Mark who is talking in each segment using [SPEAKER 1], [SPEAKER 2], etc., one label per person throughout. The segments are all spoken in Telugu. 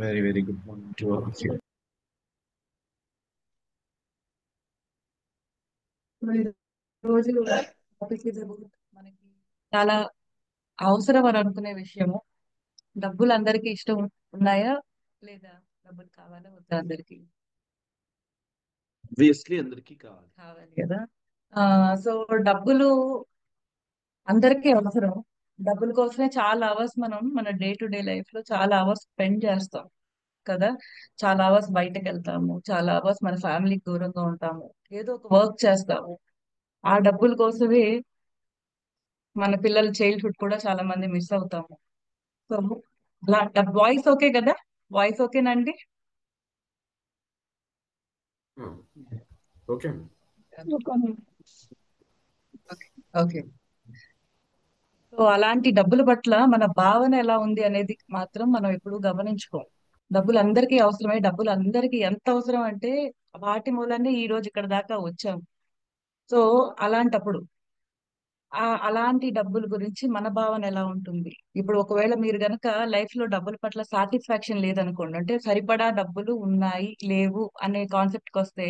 [SPEAKER 1] Very, very good morning to all of you.
[SPEAKER 2] రోజు టాపిక్ ఇస్ అబౌట్ మనకి చాలా అవసరం అని అనుకునే విషయము. డబ్బులు అందరికీ ఇష్టం ఉన్నాయా లేదా? డబ్బులు కావాలా వద్దా? అందరికి
[SPEAKER 1] Obviously, అందరికీ కావాలి.
[SPEAKER 2] కావాలి కదా. సో డబ్బులు అందరికీ అవసరం. డబ్బుల కోసమే చాలా అవర్స్ మనం మన డే టు డే లైఫ్ లో చాలా అవర్స్ స్పెండ్ చేస్తాం కదా. చాలా అవర్స్ బయటకు వెళ్తాము, చాలా అవర్స్ మన ఫ్యామిలీకి దూరంగా ఉంటాము, ఏదో ఒక వర్క్ చేస్తాము. ఆ డబ్బుల కోసమే మన పిల్లల చైల్డ్హుడ్ కూడా చాలా మంది మిస్ అవుతాము. సో అలా వాయిస్ ఓకే కదా? వాయిస్ ఓకేనండి?
[SPEAKER 1] Hmm. ఓకే అండి.
[SPEAKER 2] ఓకే. ఓకే. సో అలాంటి డబ్బుల పట్ల మన భావన ఎలా ఉంది అనేది మాత్రం మనం ఎప్పుడు గమనించుకోం. డబ్బులు అందరికీ అవసరమే. డబ్బులు అందరికీ ఎంత అవసరం అంటే వాటి మూలనే ఈ రోజు ఇక్కడ దాకా వచ్చాం. సో అలాంటప్పుడు అలాంటి డబ్బుల గురించి మన భావన ఎలా ఉంటుంది? ఇప్పుడు ఒకవేళ మీరు గనక లైఫ్ లో డబ్బుల పట్ల సాటిస్ఫాక్షన్ లేదనుకోండి, అంటే సరిపడా డబ్బులు ఉన్నాయి లేవు అనే కాన్సెప్ట్ కి వస్తే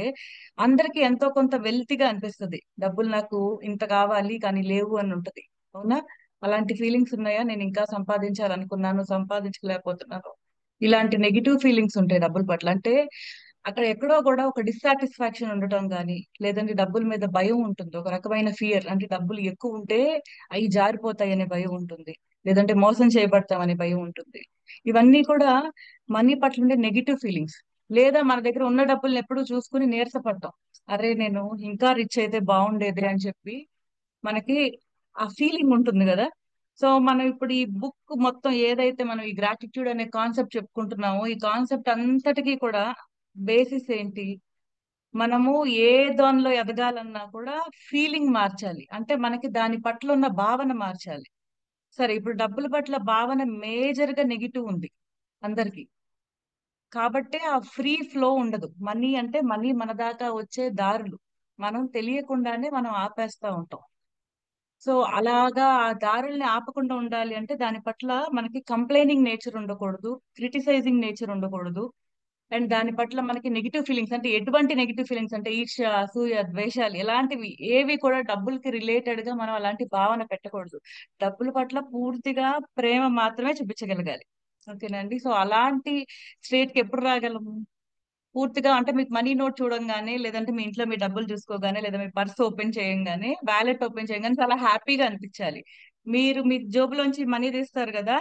[SPEAKER 2] అందరికి ఎంతో కొంత వెల్తీగా అనిపిస్తుంది. డబ్బులు నాకు ఇంత కావాలి కానీ లేవు అని ఉంటది. అవునా? అలాంటి ఫీలింగ్స్ ఉన్నాయా? నేను ఇంకా సంపాదించాలనుకున్నాను, సంపాదించలేకపోతున్నాను. ఇలాంటి నెగిటివ్ ఫీలింగ్స్ ఉంటాయి డబ్బుల పట్ల. అంటే అక్కడ ఎక్కడో కూడా ఒక డిస్సాటిస్ఫాక్షన్ ఉండటం కానీ, లేదంటే డబ్బుల మీద భయం ఉంటుంది. ఒక రకమైన ఫియర్, అంటే డబ్బులు ఎక్కువ ఉంటే అవి జారిపోతాయి అనే భయం ఉంటుంది, లేదంటే మోసం చేయబడతామనే భయం ఉంటుంది. ఇవన్నీ కూడా మనీ పట్ల ఉండే నెగిటివ్ ఫీలింగ్స్. లేదా మన దగ్గర ఉన్న డబ్బుల్ని ఎప్పుడూ చూసుకుని నీరసపడటం. అరే నేను ఇంకా రిచ్ అయితే బాగుండేది అని చెప్పి మనకి ఆ ఫీలింగ్ ఉంటుంది కదా. సో మనం ఇప్పుడు ఈ బుక్ మొత్తం ఏదైతే మనం ఈ గ్రాటిట్యూడ్ అనే కాన్సెప్ట్ చెప్పుకుంటున్నామో, ఈ కాన్సెప్ట్ అంతటికీ కూడా బేసిస్ ఏంటి? మనము ఏ దానిలో ఎదగాలన్నా కూడా ఫీలింగ్ మార్చాలి. అంటే మనకి దాని పట్ల ఉన్న భావన మార్చాలి. సరే, ఇప్పుడు డబ్బుల పట్ల భావన మేజర్ గా నెగిటివ్ ఉంది అందరికి. కాబట్టి ఆ ఫ్రీ ఫ్లో ఉండదు. మనీ అంటే మనీ మన దాకా వచ్చే దారులు మనం తెలియకుండానే మనం ఆపేస్తా ఉంటాం. సో అలాగా ఆ దారుల్ని ఆపకుండా ఉండాలి అంటే దాని పట్ల మనకి కంప్లైనింగ్ నేచర్ ఉండకూడదు, క్రిటిసైజింగ్ నేచర్ ఉండకూడదు. అండ్ దాని పట్ల మనకి నెగిటివ్ ఫీలింగ్స్, అంటే ఎటువంటి నెగిటివ్ ఫీలింగ్స్ అంటే ఈర్ష్య, అసూయ, ద్వేషాలు, ఎలాంటివి ఏవి కూడా డబ్బులకి రిలేటెడ్ గా మనం అలాంటి భావన పెట్టకూడదు. డబ్బుల పట్ల పూర్తిగా ప్రేమ మాత్రమే చూపించగలగాలి. ఓకేనండి. సో అలాంటి స్టేట్ కి ఎప్పుడు రాగలము? పూర్తిగా అంటే మీకు మనీ నోట్ చూడంగానే, లేదంటే మీ ఇంట్లో మీ డబ్బులు చూసుకోగానే, లేదా మీ పర్స్ ఓపెన్ చేయంగానే, వ్యాలెట్ ఓపెన్ చేయగానే చాలా హ్యాపీగా అనిపించాలి. మీరు మీ జోబులోంచి మనీ తీస్తారు కదా,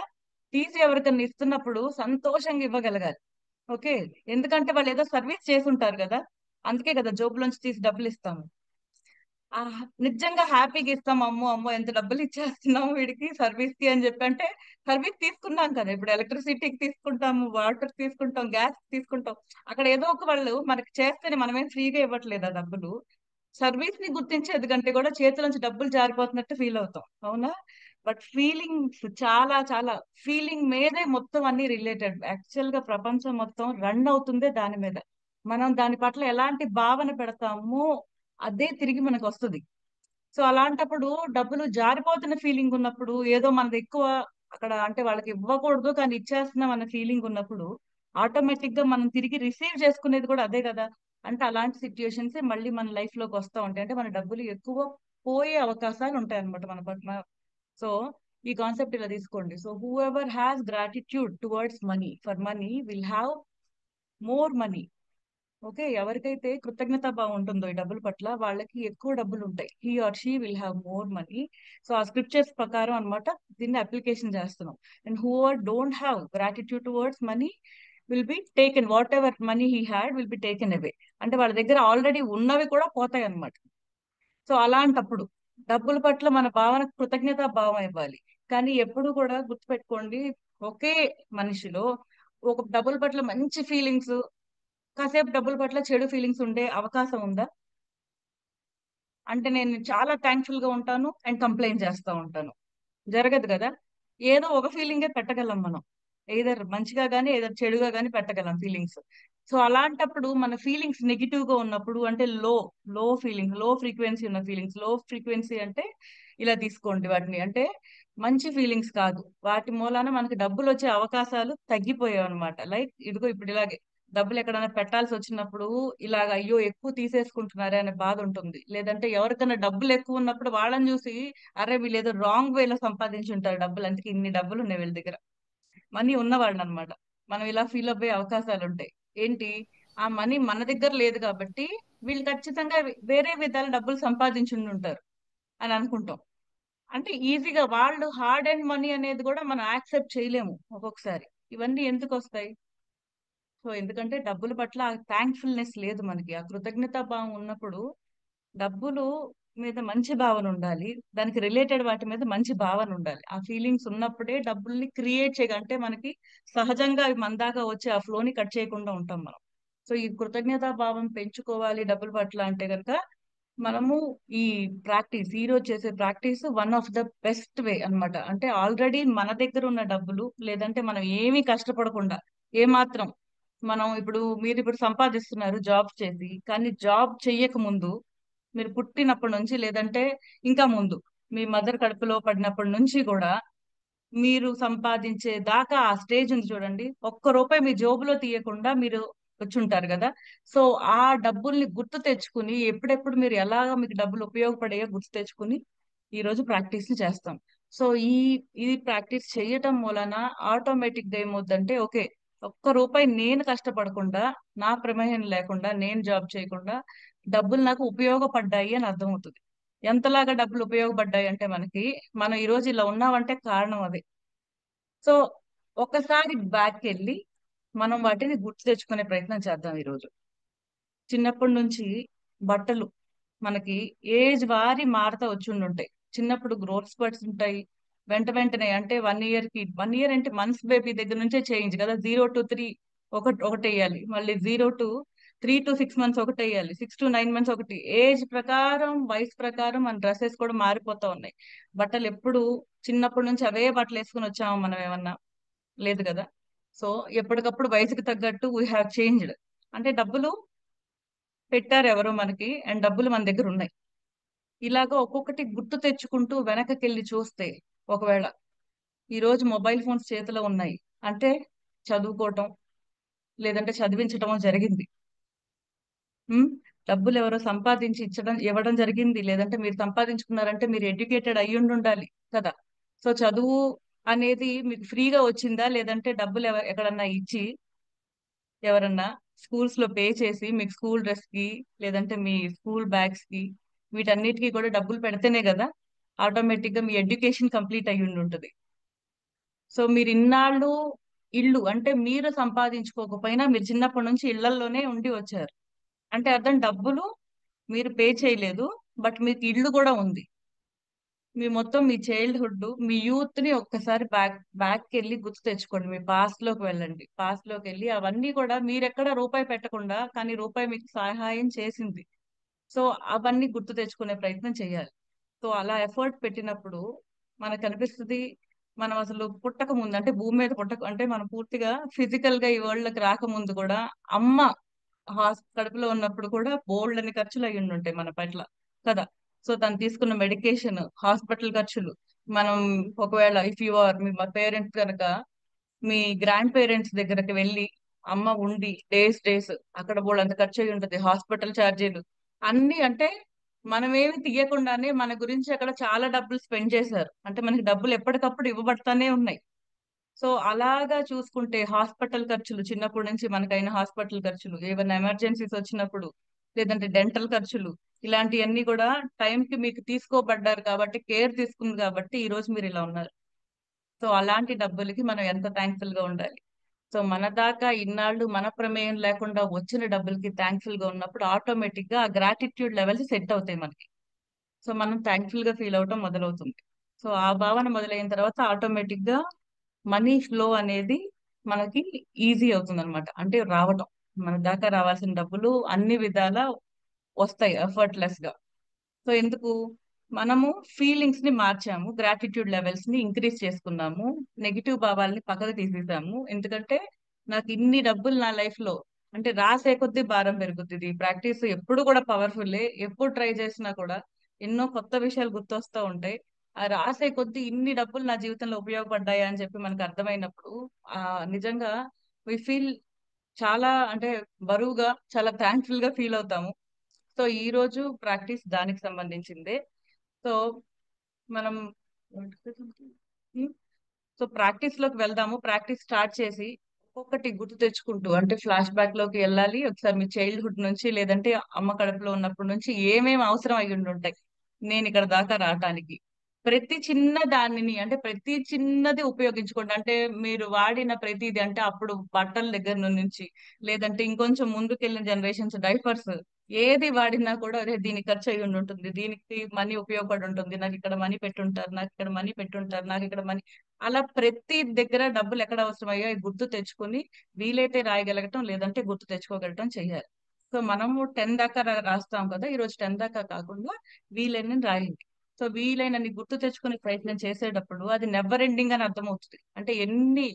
[SPEAKER 2] తీసి ఎవరికైనా ఇస్తున్నప్పుడు సంతోషంగా ఇవ్వగలగాలి. ఓకే. ఎందుకంటే వాళ్ళు ఏదో సర్వీస్ చేసి ఉంటారు కదా. అందుకే కదా జోబులోంచి తీసి డబ్బులు ఇస్తాము. నిజంగా హ్యాపీగా ఇస్తాం. అమ్మో అమ్మో ఎంత డబ్బులు ఇచ్చేస్తున్నాము వీడికి సర్వీస్ కి అని చెప్పి. అంటే సర్వీస్ తీసుకున్నాం కదా, ఇప్పుడు ఎలక్ట్రిసిటీకి తీసుకుంటాము, వాటర్ తీసుకుంటాం, గ్యాస్ తీసుకుంటాం. అక్కడ ఏదో ఒక వాళ్ళు మనకి చేస్తేనే, మనమేం ఫ్రీగా ఇవ్వట్లేదు ఆ డబ్బులు. సర్వీస్ ని గుర్తించేది కంటే కూడా చేతుల నుంచి డబ్బులు జారిపోతున్నట్టు ఫీల్ అవుతాం. అవునా? బట్ ఫీలింగ్స్ చాలా చాలా, ఫీలింగ్ మీదే మొత్తం అన్ని రిలేటెడ్. యాక్చువల్ గా ప్రపంచం మొత్తం రన్ అవుతుందే దాని మీద. మనం దాని పట్ల ఎలాంటి భావన పెడతామో అదే తిరిగి మనకు వస్తుంది. సో అలాంటప్పుడు డబ్బులు జారిపోతున్న ఫీలింగ్ ఉన్నప్పుడు, ఏదో మనది ఎక్కువ అక్కడ, అంటే వాళ్ళకి ఇవ్వకూడదు కానీ ఇచ్చేస్తున్నాం అన్న ఫీలింగ్ ఉన్నప్పుడు, ఆటోమేటిక్ గా మనం తిరిగి రిసీవ్ చేసుకునేది కూడా అదే కదా. అంటే అలాంటి సిచ్యుయేషన్స్ మళ్ళీ మన లైఫ్ లోకి వస్తూ ఉంటాయి. అంటే మన డబ్బులు ఎక్కువ పోయే అవకాశాలు ఉంటాయి అనమాట మన పట్ల. సో ఈ కాన్సెప్ట్ ఇలా తీసుకోండి. So who ever has gratitude towards money, for money will have more money. Okay. ఎవరికైతే కృతజ్ఞతా భావం ఉంటుందో ఈ డబ్బుల పట్ల, వాళ్ళకి ఎక్కువ డబ్బులు ఉంటాయి. He or she will have more money. So ఆ స్క్రిప్చర్స్ ప్రకారం అన్నమాట దీన్ని అప్లికేషన్ చేస్తున్నాం. And who are don't have gratitude towards money will be taken, whatever money he had will be taken away. అంటే వాళ్ళ దగ్గర ఆల్రెడీ ఉన్నవి కూడా పోతాయి అన్నమాట. సో అలాంటప్పుడు డబ్బుల పట్ల మన భావన కృతజ్ఞతా భావం ఇవ్వాలి. కానీ ఎప్పుడు కూడా గుర్తుపెట్టుకోండి, ఒకే మనిషిలో ఒక డబ్బుల పట్ల మంచి ఫీలింగ్స్, కాసేపు డబ్బుల పట్ల చెడు ఫీలింగ్స్ ఉండే అవకాశం ఉందా? అంటే నేను చాలా థ్యాంక్ఫుల్ గా ఉంటాను అండ్ కంప్లైంట్ చేస్తా ఉంటాను, జరగదు కదా. ఏదో ఒక ఫీలింగే పెట్టగలం మనం. ఏదర్ మంచిగా గానీ ఏదర్ చెడుగా గానీ పెట్టగలం ఫీలింగ్స్. సో అలాంటప్పుడు మన ఫీలింగ్స్ నెగిటివ్ గా ఉన్నప్పుడు, అంటే లో లో ఫీలింగ్, లో ఫ్రీక్వెన్సీ ఉన్న ఫీలింగ్స్. లో ఫ్రీక్వెన్సీ అంటే ఇలా తీసుకోండి వాటిని అంటే మంచి ఫీలింగ్స్ కాదు. వాటి మూలాన మనకి డబ్బులు వచ్చే అవకాశాలు తగ్గిపోయాయి అనమాట. లైక్ ఇదిగో ఇప్పుడు ఇలాగే డబ్బులు ఎక్కడైనా పెట్టాల్సి వచ్చినప్పుడు ఇలాగ అయ్యో ఎక్కువ తీసేసుకుంటున్నారే అనే బాధ ఉంటుంది. లేదంటే ఎవరికైనా డబ్బులు ఎక్కువ ఉన్నప్పుడు వాళ్ళని చూసి అరే వీళ్ళు ఏదో రాంగ్ వేలో సంపాదించి ఉంటారు డబ్బులు, అందుకే ఇన్ని డబ్బులు ఉన్నాయి వీళ్ళ దగ్గర, మనీ ఉన్నవాళ్ళని అనమాట. మనం ఇలా ఫీల్ అవ్వే అవకాశాలు ఉంటాయి. ఏంటి, ఆ మనీ మన దగ్గర లేదు కాబట్టి వీళ్ళు ఖచ్చితంగా వేరే విధాలు డబ్బులు సంపాదించి ఉంటారు అని అనుకుంటాం. అంటే ఈజీగా వాళ్ళు హార్డ్ అండ్ మనీ అనేది కూడా మనం యాక్సెప్ట్ చేయలేము ఒక్కొక్కసారి. ఇవన్నీ ఎందుకు వస్తాయి? సో ఎందుకంటే డబ్బుల పట్ల థ్యాంక్ఫుల్నెస్ లేదు మనకి. ఆ కృతజ్ఞతా భావం ఉన్నప్పుడు డబ్బులు మీద మంచి భావన ఉండాలి. దానికి రిలేటెడ్ వాటి మీద మంచి భావన ఉండాలి. ఆ ఫీలింగ్స్ ఉన్నప్పుడే డబ్బుల్ని క్రియేట్ అంటే మనకి సహజంగా అవి మన దాకా వచ్చి ఆ ఫ్లోని కట్ చేయకుండా ఉంటాం మనం. సో ఈ కృతజ్ఞతా భావం పెంచుకోవాలి డబ్బుల పట్ల అంటే కనుక మనము ఈ ఈ రోజు చేసే practice one of the best way అన్నమాట. అంటే ఆల్రెడీ మన దగ్గర ఉన్న డబ్బులు, లేదంటే మనం ఏమీ కష్టపడకుండా ఏమాత్రం మనం మీరు ఇప్పుడు సంపాదిస్తున్నారు జాబ్ చేసి, కానీ జాబ్ చెయ్యక ముందు మీరు పుట్టినప్పటి నుంచి, లేదంటే ఇంకా ముందు మీ మదర్ కడుపులో పడినప్పటి నుంచి కూడా మీరు సంపాదించే దాకా ఆ స్టేజ్ ఉంది చూడండి. ఒక్క రూపాయి మీ జోబులో తీయకుండా మీరు వచ్చుంటారు కదా. సో ఆ డబ్బుల్ని గుర్తు తెచ్చుకుని ఎప్పుడెప్పుడు మీరు ఎలాగ మీకు డబ్బులు ఉపయోగపడాయో గుర్తు తెచ్చుకుని ఈ రోజు ప్రాక్టీస్ చేస్తాం. సో ఈ ప్రాక్టీస్ చేయటం మూలన ఆటోమేటిక్ గా ఏమవుద్దంటే ఓకే, ఒక్క రూపాయి నేను కష్టపడకుండా, నా ప్రమేయం లేకుండా, నేను జాబ్ చేయకుండా డబ్బులు నాకు ఉపయోగపడ్డాయి అని అర్థమవుతుంది. ఎంతలాగా డబ్బులు ఉపయోగపడ్డాయి అంటే మనకి, మనం ఈ రోజు ఇలా ఉన్నామంటే కారణం అదే. సో ఒకసారి బ్యాక్ వెళ్ళి మనం వాటిని గుర్తు తెచ్చుకునే ప్రయత్నం చేద్దాం ఈరోజు. చిన్నప్పటి నుంచి బట్టలు మనకి ఏజ్ వారి మారుతా వచ్చి ఉంటాయి. చిన్నప్పుడు గ్రోత్ స్పర్ట్స్ ఉంటాయి. వెంటనే అంటే 1 ఇయర్ అంటే మంత్స్ బేబీ దగ్గర నుంచే చేంజ్ కదా. 0 to 3 ఒకటి వేయాలి, మళ్ళీ 0 to 3 to 6 months ఒకటి వేయాలి, 6 to 9 months ఒకటి. ఏజ్ ప్రకారం వయసు ప్రకారం మన డ్రెస్సెస్ కూడా మారిపోతా ఉన్నాయి. బట్టలు ఎప్పుడు చిన్నప్పటి నుంచి అవే బట్టలు వేసుకుని వచ్చామా మనం ఏమన్నా? లేదు కదా. సో ఎప్పటికప్పుడు వయసుకు తగ్గట్టు వీ హ్యావ్ చేంజ్డ్. అంటే డబ్బులు పెట్టారు ఎవరో మనకి, అండ్ డబ్బులు మన దగ్గర ఉన్నాయి. ఇలాగ ఒక్కొక్కటి గుర్తు తెచ్చుకుంటూ వెనకకెళ్ళి చూస్తే, ఒకవేళ ఈ రోజు మొబైల్ ఫోన్స్ చేతిలో ఉన్నాయి అంటే చదువుకోవటం, లేదంటే చదివించటమో జరిగింది. ఉమ్, డబ్బులు ఎవరో సంపాదించి ఇవ్వడం జరిగింది, లేదంటే మీరు సంపాదించుకున్నారంటే మీరు ఎడ్యుకేటెడ్ అయ్యుండి ఉండాలి కదా. సో చదువు అనేది మీకు ఫ్రీగా వచ్చిందా, లేదంటే డబ్బులు ఎక్కడన్నా ఇచ్చి ఎవరన్నా స్కూల్స్ లో పే చేసి మీకు స్కూల్ డ్రెస్ కి, లేదంటే మీ స్కూల్ బ్యాగ్స్ కి, వీటన్నిటికీ కూడా డబ్బులు పెడితేనే కదా ఆటోమేటిక్ గా మీ ఎడ్యుకేషన్ కంప్లీట్ అయ్యి ఉంటుంది. సో మీరు ఇన్నాళ్ళు ఇల్లు అంటే మీరు సంపాదించుకోకపోయినా మీరు చిన్నప్పటి నుంచి ఇళ్లలోనే ఉండి వచ్చారు. అంటే అర్థం డబ్బులు మీరు పే చేయలేదు, బట్ మీకు ఇల్లు కూడా ఉంది. మీ చైల్డ్హుడ్, మీ యూత్ ని ఒక్కసారి బ్యాక్ వెళ్ళి గుర్తు తెచ్చుకోండి. మీ పాస్ట్ లోకి వెళ్ళండి. పాస్ట్ లోకి వెళ్ళి అవన్నీ కూడా మీరెక్కడ రూపాయి పెట్టకుండా కానీ రూపాయి మీకు సహాయం చేసింది. సో అవన్నీ గుర్తు తెచ్చుకునే ప్రయత్నం చేయాలి. సో అలా ఎఫర్ట్ పెట్టినప్పుడు మనకు అనిపిస్తుంది, మనం అసలు పుట్టక ముందు అంటే భూమి మీద పుట్టక అంటే మనం పూర్తిగా ఫిజికల్ గా ఈ వరల్డ్ లోకి రాకముందు కూడా అమ్మ కడుపులో ఉన్నప్పుడు కూడా బోల్డ్ అని ఖర్చులు అయ్యి ఉంటాయి మన పట్ల కదా. సో తను తీసుకున్న మెడికేషన్, హాస్పిటల్ ఖర్చులు, మనం ఒకవేళ ఇఫ్ యు ఆర్ మీ పేరెంట్స్ కనుక మీ గ్రాండ్ పేరెంట్స్ దగ్గరకు వెళ్ళి అమ్మ ఉండి డేస్ అక్కడ బోల్డ్ అంత ఖర్చు అయి ఉంటది, హాస్పిటల్ ఛార్జీలు అన్ని. అంటే మనమేమి తీయకుండానే మన గురించి అక్కడ చాలా డబ్బులు స్పెండ్ చేశారు. అంటే మనకి డబ్బులు ఎప్పటికప్పుడు ఇవ్వబడతానే ఉన్నాయి. సో అలాగా చూసుకుంటే హాస్పిటల్ ఖర్చులు, చిన్నప్పటి నుంచి మనకైన హాస్పిటల్ ఖర్చులు, ఏమైనా ఎమర్జెన్సీస్ వచ్చినప్పుడు, లేదంటే డెంటల్ ఖర్చులు, ఇలాంటివన్నీ కూడా టైంకి మీకు తీసుకోబడ్డారు కాబట్టి, కేర్ తీసుకుంది కాబట్టి ఈ రోజు మీరు ఇలా ఉన్నారు. సో అలాంటి డబ్బులకి మనం ఎంత థ్యాంక్ఫుల్ గా ఉండాలి. సో మన దాకా ఇన్నాళ్ళు మన ప్రమేయం లేకుండా వచ్చిన డబ్బులకి థ్యాంక్ఫుల్ గా ఉన్నప్పుడు ఆటోమేటిక్ గా ఆ గ్రాటిట్యూడ్ లెవెల్స్ సెట్ అవుతాయి మనకి. సో మనం థ్యాంక్ఫుల్ గా ఫీల్ అవటం మొదలవుతుంది. సో ఆ భావన మొదలైన తర్వాత ఆటోమేటిక్ గా మనీ ఫ్లో అనేది మనకి ఈజీ అవుతుంది అనమాట. అంటే రావటం, మన దాకా రావాల్సిన డబ్బులు అన్ని విధాలా వస్తాయి ఎఫర్ట్లెస్ గా. సో ఎందుకు, మనము ఫీలింగ్స్ ని మార్చాము, గ్రాటిట్యూడ్ లెవెల్స్ ని ఇంక్రీజ్ చేసుకున్నాము, నెగిటివ్ భావాల్ని పక్కకు తీసేసాము. ఎందుకంటే నాకు ఇన్ని డబ్బులు నా లైఫ్ లో అంటే రాసే కొద్దీ భారం పెరుగుతుంది. ప్రాక్టీస్ ఎప్పుడు కూడా పవర్ఫుల్లే, ఎప్పుడు ట్రై చేసినా కూడా ఎన్నో కొత్త విషయాలు గుర్తొస్తూ ఉంటాయి. ఆ రాసే కొద్దీ ఇన్ని డబ్బులు నా జీవితంలో ఉపయోగపడ్డాయి అని చెప్పి మనకు అర్థమైనప్పుడు ఆ నిజంగా వి ఫీల్ చాలా అంటే బరువుగా, చాలా థ్యాంక్ఫుల్ గా ఫీల్ అవుతాము. సో ఈ రోజు ప్రాక్టీస్ దానికి సంబంధించిందే. సో మనం సో ప్రాక్టీస్ లోకి వెళ్దాము. ప్రాక్టీస్ స్టార్ట్ చేసి ఒక్కొక్కటి గుర్తు తెచ్చుకుంటూ అంటే ఫ్లాష్ బ్యాక్ లోకి వెళ్ళాలి. ఒకసారి మీ చైల్డ్హుడ్ నుంచి, లేదంటే అమ్మ కడుపులో ఉన్నప్పటి నుంచి ఏమేమి అవసరం అయి ఉండి ఉంటాయి నేను ఇక్కడ దాకా రావటానికి. ప్రతి చిన్న దానిని అంటే ప్రతి చిన్నది ఉపయోగించుకోండి. అంటే మీరు వాడిన ప్రతిది అంటే అప్పుడు బట్టల దగ్గర నుంచి, లేదంటే ఇంకొంచెం ముందుకెళ్ళిన జనరేషన్స్ డైపర్స్, ఏది వాడినా కూడా అరే దీనికి ఖర్చు అయ్యి ఉండి ఉంటుంది, దీనికి మనీ ఉపయోగపడి ఉంటుంది, నాకు ఇక్కడ మనీ పెట్టుంటారు, నాకు ఇక్కడ మనీ పెట్టుంటారు, నాకు ఇక్కడ మనీ, అలా ప్రతి దగ్గర డబ్బులు ఎక్కడ అవసరమయ్యో అవి గుర్తు తెచ్చుకొని వీలైతే రాయగలగటం, లేదంటే గుర్తు తెచ్చుకోగలగటం చెయ్యాలి. సో మనము 10 దాకా రాస్తాం కదా, ఈ రోజు 10 దాకా కాకుండా వీలైనని రాయండి. సో వీలైనని గుర్తు తెచ్చుకునే ప్రయత్నం చేసేటప్పుడు అది నెవర్ ఎండింగ్ అని అర్థమవుతుంది. అంటే ఎన్ని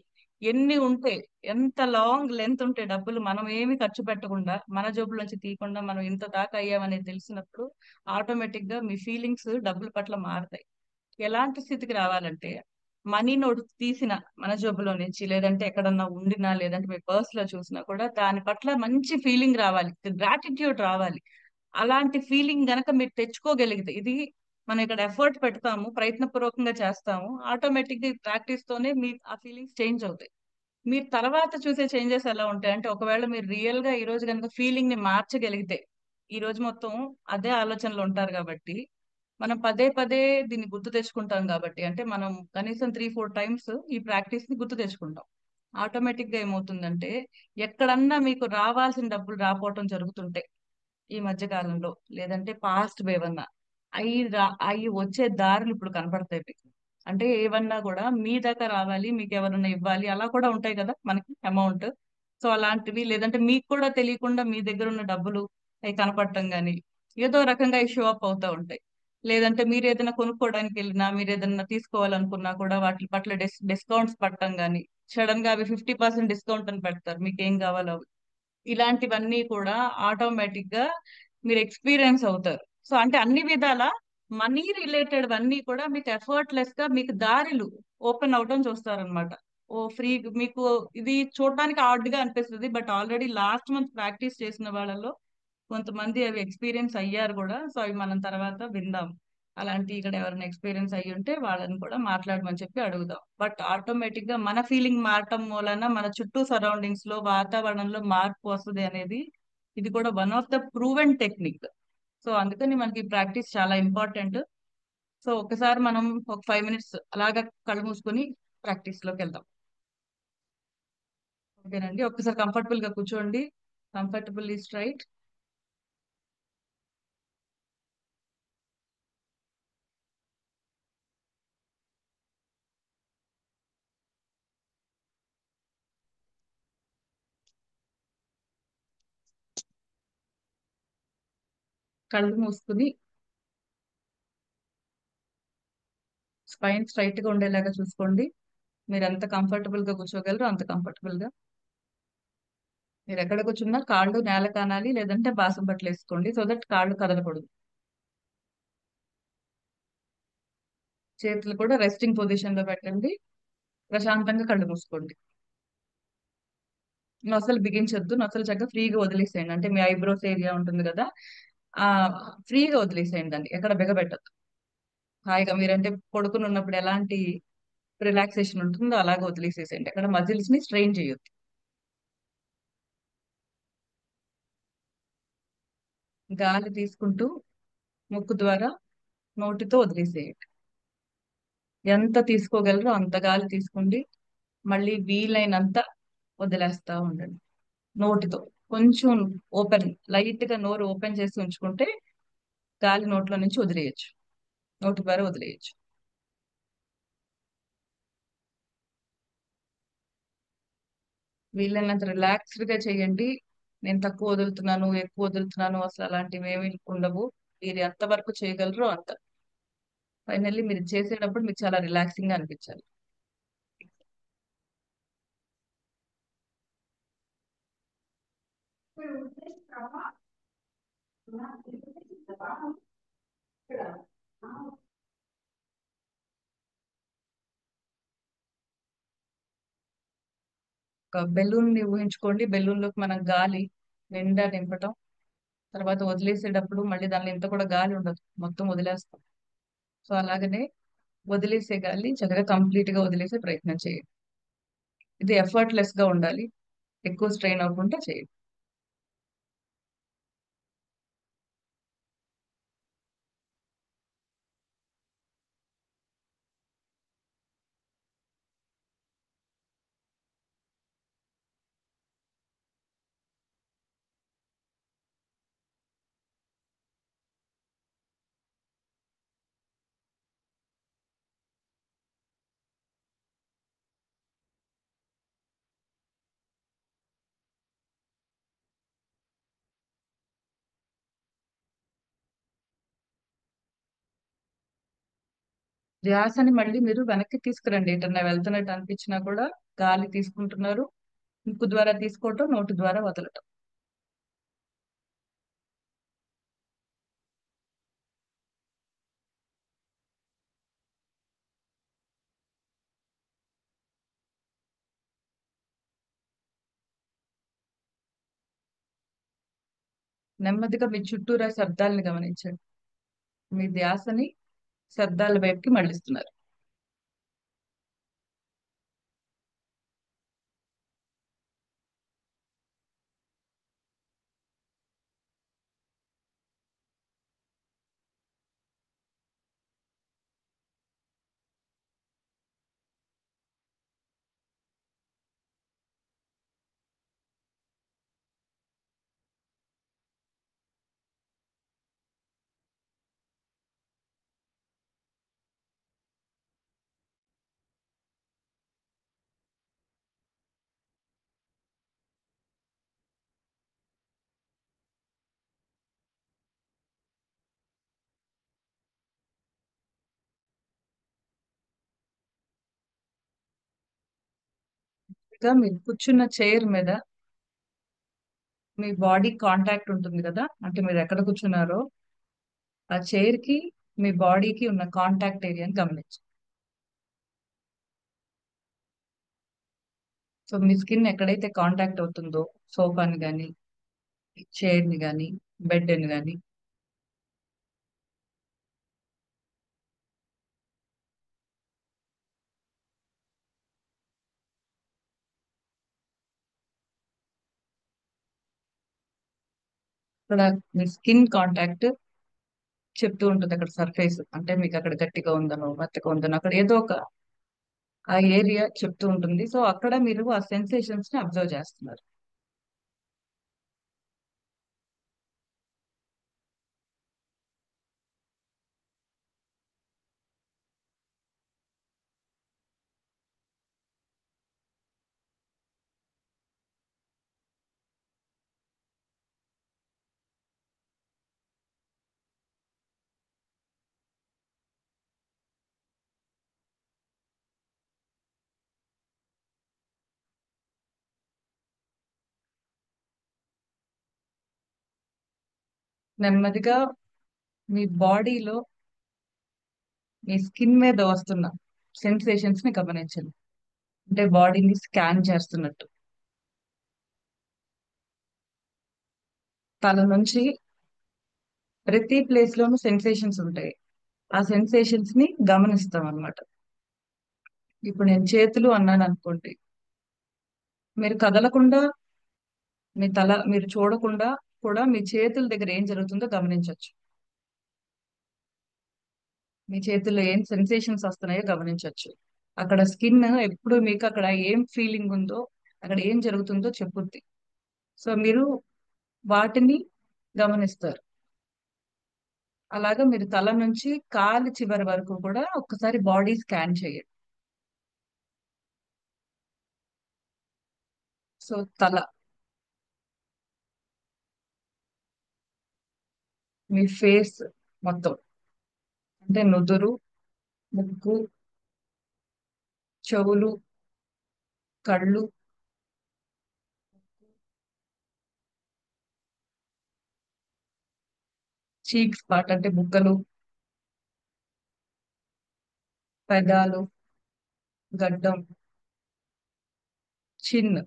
[SPEAKER 2] ఎన్ని ఉంటే, ఎంత లాంగ్ లెంత్ ఉంటే డబ్బులు మనం ఏమి ఖర్చు పెట్టకుండా, మన జోబులోంచి తీయకుండా మనం ఇంత దాకా అయ్యామనేది తెలిసినప్పుడు ఆటోమేటిక్ గా మీ ఫీలింగ్స్ డబ్బుల పట్ల మారుతాయి. ఎలాంటి స్థితికి రావాలంటే మనీ నోట్ తీసిన మన జోబులో నుంచి, లేదంటే ఎక్కడన్నా ఉండినా, లేదంటే మీ పర్స్ లో చూసినా కూడా దాని పట్ల మంచి ఫీలింగ్ రావాలి, గ్రాటిట్యూడ్ రావాలి. అలాంటి ఫీలింగ్ గనక మీరు తెచ్చుకోగలిగితే, ఇది మనం ఇక్కడ ఎఫర్ట్ పెడతాము, ప్రయత్నపూర్వకంగా చేస్తాము, ఆటోమేటిక్ గా ప్రాక్టీస్ తోనే మీ ఆ ఫీలింగ్స్ చేంజ్ అవుతాయి. మీరు తర్వాత చూసే చేంజెస్ ఎలా ఉంటాయి అంటే, ఒకవేళ మీరు రియల్ గా ఈ రోజు కనుక ఫీలింగ్ ని మార్చగలిగితే, ఈ రోజు మొత్తం అదే ఆలోచనలో ఉంటారు కాబట్టి మనం పదే పదే దీన్ని గుర్తు తెచ్చుకుంటాం కాబట్టి, అంటే మనం కనీసం 3-4 టైమ్స్ ఈ ప్రాక్టీస్ ని గుర్తు తెచ్చుకుంటాం. ఆటోమేటిక్ గా ఏమవుతుందంటే ఎక్కడన్నా మీకు రావాల్సిన డబ్బులు రాపోవటం జరుగుతుంటే ఈ మధ్య కాలంలో, లేదంటే పాస్ట్ ఏవన్నా అవి వచ్చే దారులు ఇప్పుడు కనపడతాయి మీకు. అంటే ఏవన్నా కూడా మీ దాకా రావాలి, మీకు ఎవరన్నా ఇవ్వాలి, అలా కూడా ఉంటాయి కదా మనకి అమౌంట్. సో అలాంటివి, లేదంటే మీకు కూడా తెలియకుండా మీ దగ్గర ఉన్న డబ్బులు అవి కనపడటం గానీ, ఏదో రకంగా షో అప్ అవుతా ఉంటాయి. లేదంటే మీరు ఏదైనా కొనుక్కోవడానికి వెళ్ళినా, మీరు ఏదైనా తీసుకోవాలనుకున్నా కూడా వాటి పట్ల డిస్కౌంట్స్ పడటం గానీ, సడన్ గా అవి 50% డిస్కౌంట్ అని పెడతారు, మీకు ఏం కావాలో అవి. ఇలాంటివన్నీ కూడా ఆటోమేటిక్ గా మీరు ఎక్స్పీరియన్స్ అవుతారు. సో అంటే అన్ని విధాల మనీ రిలేటెడ్ అన్నీ కూడా మీకు ఎఫర్ట్లెస్ గా మీకు దారులు ఓపెన్ అవటం చూస్తారనమాట. ఓ ఫ్రీ మీకు ఇది చూడడానికి హార్డ్ గా అనిపిస్తుంది, but already last month practice చేసిన వాళ్ళలో కొంతమంది అవి ఎక్స్పీరియన్స్ అయ్యారు కూడా. సో అవి మనం తర్వాత విందాం. అలాంటి ఇక్కడ ఎవరైనా ఎక్స్పీరియన్స్ అయ్యి ఉంటే వాళ్ళని కూడా మాట్లాడమని చెప్పి అడుగుదాం. బట్ ఆటోమేటిక్ గా మన ఫీలింగ్ మారటం మూలన మన చుట్టూ సరౌండింగ్స్ లో, వాతావరణంలో మార్పు వస్తుంది అనేది ఇది కూడా one of the proven technique. So అందుకని మనకి ప్రాక్టీస్ చాలా ఇంపార్టెంట్. సో ఒకసారి మనం ఒక 5 minutes అలాగా కళ్ళు మూసుకొని ప్రాక్టీస్ లోకి వెళ్దాం. ఓకేనండి, ఒక్కసారి కంఫర్టబుల్ గా కూర్చోండి. కంఫర్టబుల్ ఈ స్ట్రైట్. కళ్ళు మూసుకుని స్పైన్ స్ట్రైట్ గా ఉండేలాగా చూసుకోండి. మీరు ఎంత కంఫర్టబుల్ గా కూర్చోగలరో అంత కంఫర్టబుల్ గా. మీరు ఎక్కడ కూర్చున్నా కాళ్ళు నేల కానాలి, లేదంటే బాసం బట్టలు వేసుకోండి, సో దట్ కాళ్ళు కదలకూడదు. చేతులు కూడా రెస్టింగ్ పొజిషన్ లో పెట్టండి. ప్రశాంతంగా కళ్ళు మూసుకోండి. నొసలు బిగించొద్దు, నొసలు చక్కగా ఫ్రీగా వదిలేసేయండి. అంటే మీ ఐబ్రోస్ ఏరియా ఉంటుంది కదా, ఆ ఫ్రీగా వదిలేసేయండి, దాన్ని ఎక్కడ బిగబెట్టద్దు. హాయిగా మీరంటే పడుకుని ఉన్నప్పుడు ఎలాంటి రిలాక్సేషన్ ఉంటుందో అలాగే వదిలేసేసేయండి, అక్కడ మజిల్స్ ని స్ట్రెయిన్ చేయొద్దు. గాలి తీసుకుంటూ ముక్కు ద్వారా నోటితో వదిలేసేయండి. ఎంత తీసుకోగలరో అంత గాలి తీసుకోండి. మళ్ళీ వీలైనంత వదిలేస్తా ఉండండి నోటితో. కొంచెం ఓపెన్, లైట్ గా నోరు ఓపెన్ చేసి ఉంచుకుంటే గాలి నోట్లో నుంచి వదిలేయచ్చు, నోటి ద్వారా వదిలేయచ్చు. వీలైనంత రిలాక్స్డ్ గా చేయండి. నేను తక్కువ వదులుతున్నాను, ఎక్కువ వదులుతున్నాను, అసలు అలాంటివి ఏమి ఉండవు. మీరు ఎంత వరకు చేయగలరో అంత. ఫైనల్లీ మీరు చేసేటప్పుడు మీకు చాలా రిలాక్సింగ్ గా అనిపించాలి. ఒక బెలూన్ ని ఊహించుకోండి. బెలూన్ లోకి మనం గాలి నిండా నింపటం, తర్వాత వదిలేసేటప్పుడు మళ్ళీ దానిలో ఇంత కూడా గాలి ఉండదు, మొత్తం వదిలేస్తాం. సో అలాగనే వదిలేసే గాలి చక్కగా కంప్లీట్ గా వదిలేసే ప్రయత్నం చేయండి. ఇది ఎఫర్ట్లెస్ గా ఉండాలి, ఎక్కువ స్ట్రెయిన్ అవ్వకుండా చేయండి. ధ్యాసని మళ్ళీ మీరు వెనక్కి తీసుకురండి. ఎటన్నా వెళ్తున్నట్టు అనిపించినా కూడా గాలి తీసుకుంటున్నారు, ముక్కు ద్వారా తీసుకోవటం, నోటి ద్వారా వదలటం. నెమ్మదిగా మీ చుట్టూరా శబ్దాలను గమనించండి. మీ ధ్యాసని శబ్దాల వైపుకి మళ్ళిస్తున్నారు. ఇంకా మీరు కూర్చున్న చైర్ మీద మీ బాడీ కాంటాక్ట్ ఉంటుంది కదా, అంటే మీరు ఎక్కడ కూర్చున్నారో ఆ చైర్ కి మీ బాడీకి ఉన్న కాంటాక్ట్ ఏరియాని గమనించండి. సో మీ స్కిన్ ఎక్కడైతే కాంటాక్ట్ అవుతుందో, సోఫాని కానీ, చైర్ ని కానీ, బెడ్ ని కానీ, అక్కడ మీ స్కిన్ కాంటాక్ట్ చెప్తూ ఉంటుంది. అక్కడ సర్ఫేస్ అంటే మీకు అక్కడ గట్టిగా ఉందనో మెత్తగా ఉందనో అక్కడ ఏదో ఒక ఆ ఏరియా చెప్తూ ఉంటుంది. సో అక్కడ మీరు ఆ సెన్సేషన్స్ ని అబ్జర్వ్ చేస్తున్నారు. నెమ్మదిగా మీ బాడీలో మీ స్కిన్ మీద వస్తున్న సెన్సేషన్స్ ని గమనించండి. అంటే బాడీని స్కాన్ చేస్తున్నట్టు. తల నుంచి ప్రతి ప్లేస్ లోనూ సెన్సేషన్స్ ఉంటాయి. ఆ సెన్సేషన్స్ ని గమనిస్తాం అన్నమాట. ఇప్పుడు నేను చేతులు అన్నాను అనుకోండి, మీరు కదలకుండా, మీ తల మీరు చూడకుండా కూడా మీ చేతుల దగ్గర ఏం జరుగుతుందో గమనించవచ్చు. మీ చేతుల్లో ఏం సెన్సేషన్స్ వస్తున్నాయో గమనించవచ్చు. అక్కడ స్కిన్ ఎప్పుడు మీకు అక్కడ ఏం ఫీలింగ్ ఉందో, అక్కడ ఏం జరుగుతుందో చెప్పుద్ది. సో మీరు వాటిని గమనిస్తారు. అలాగా మీరు తల నుంచి కాలు చివరి వరకు కూడా ఒక్కసారి బాడీ స్కాన్ చేయండి. సో తల, మీ ఫేస్ మొత్తం, అంటే నుదురు, ముక్కు, చెవులు, కళ్ళు, చీక్స్ పార్ట్ అంటే బుగ్గలు, పెదాలు, గడ్డం, చిన్,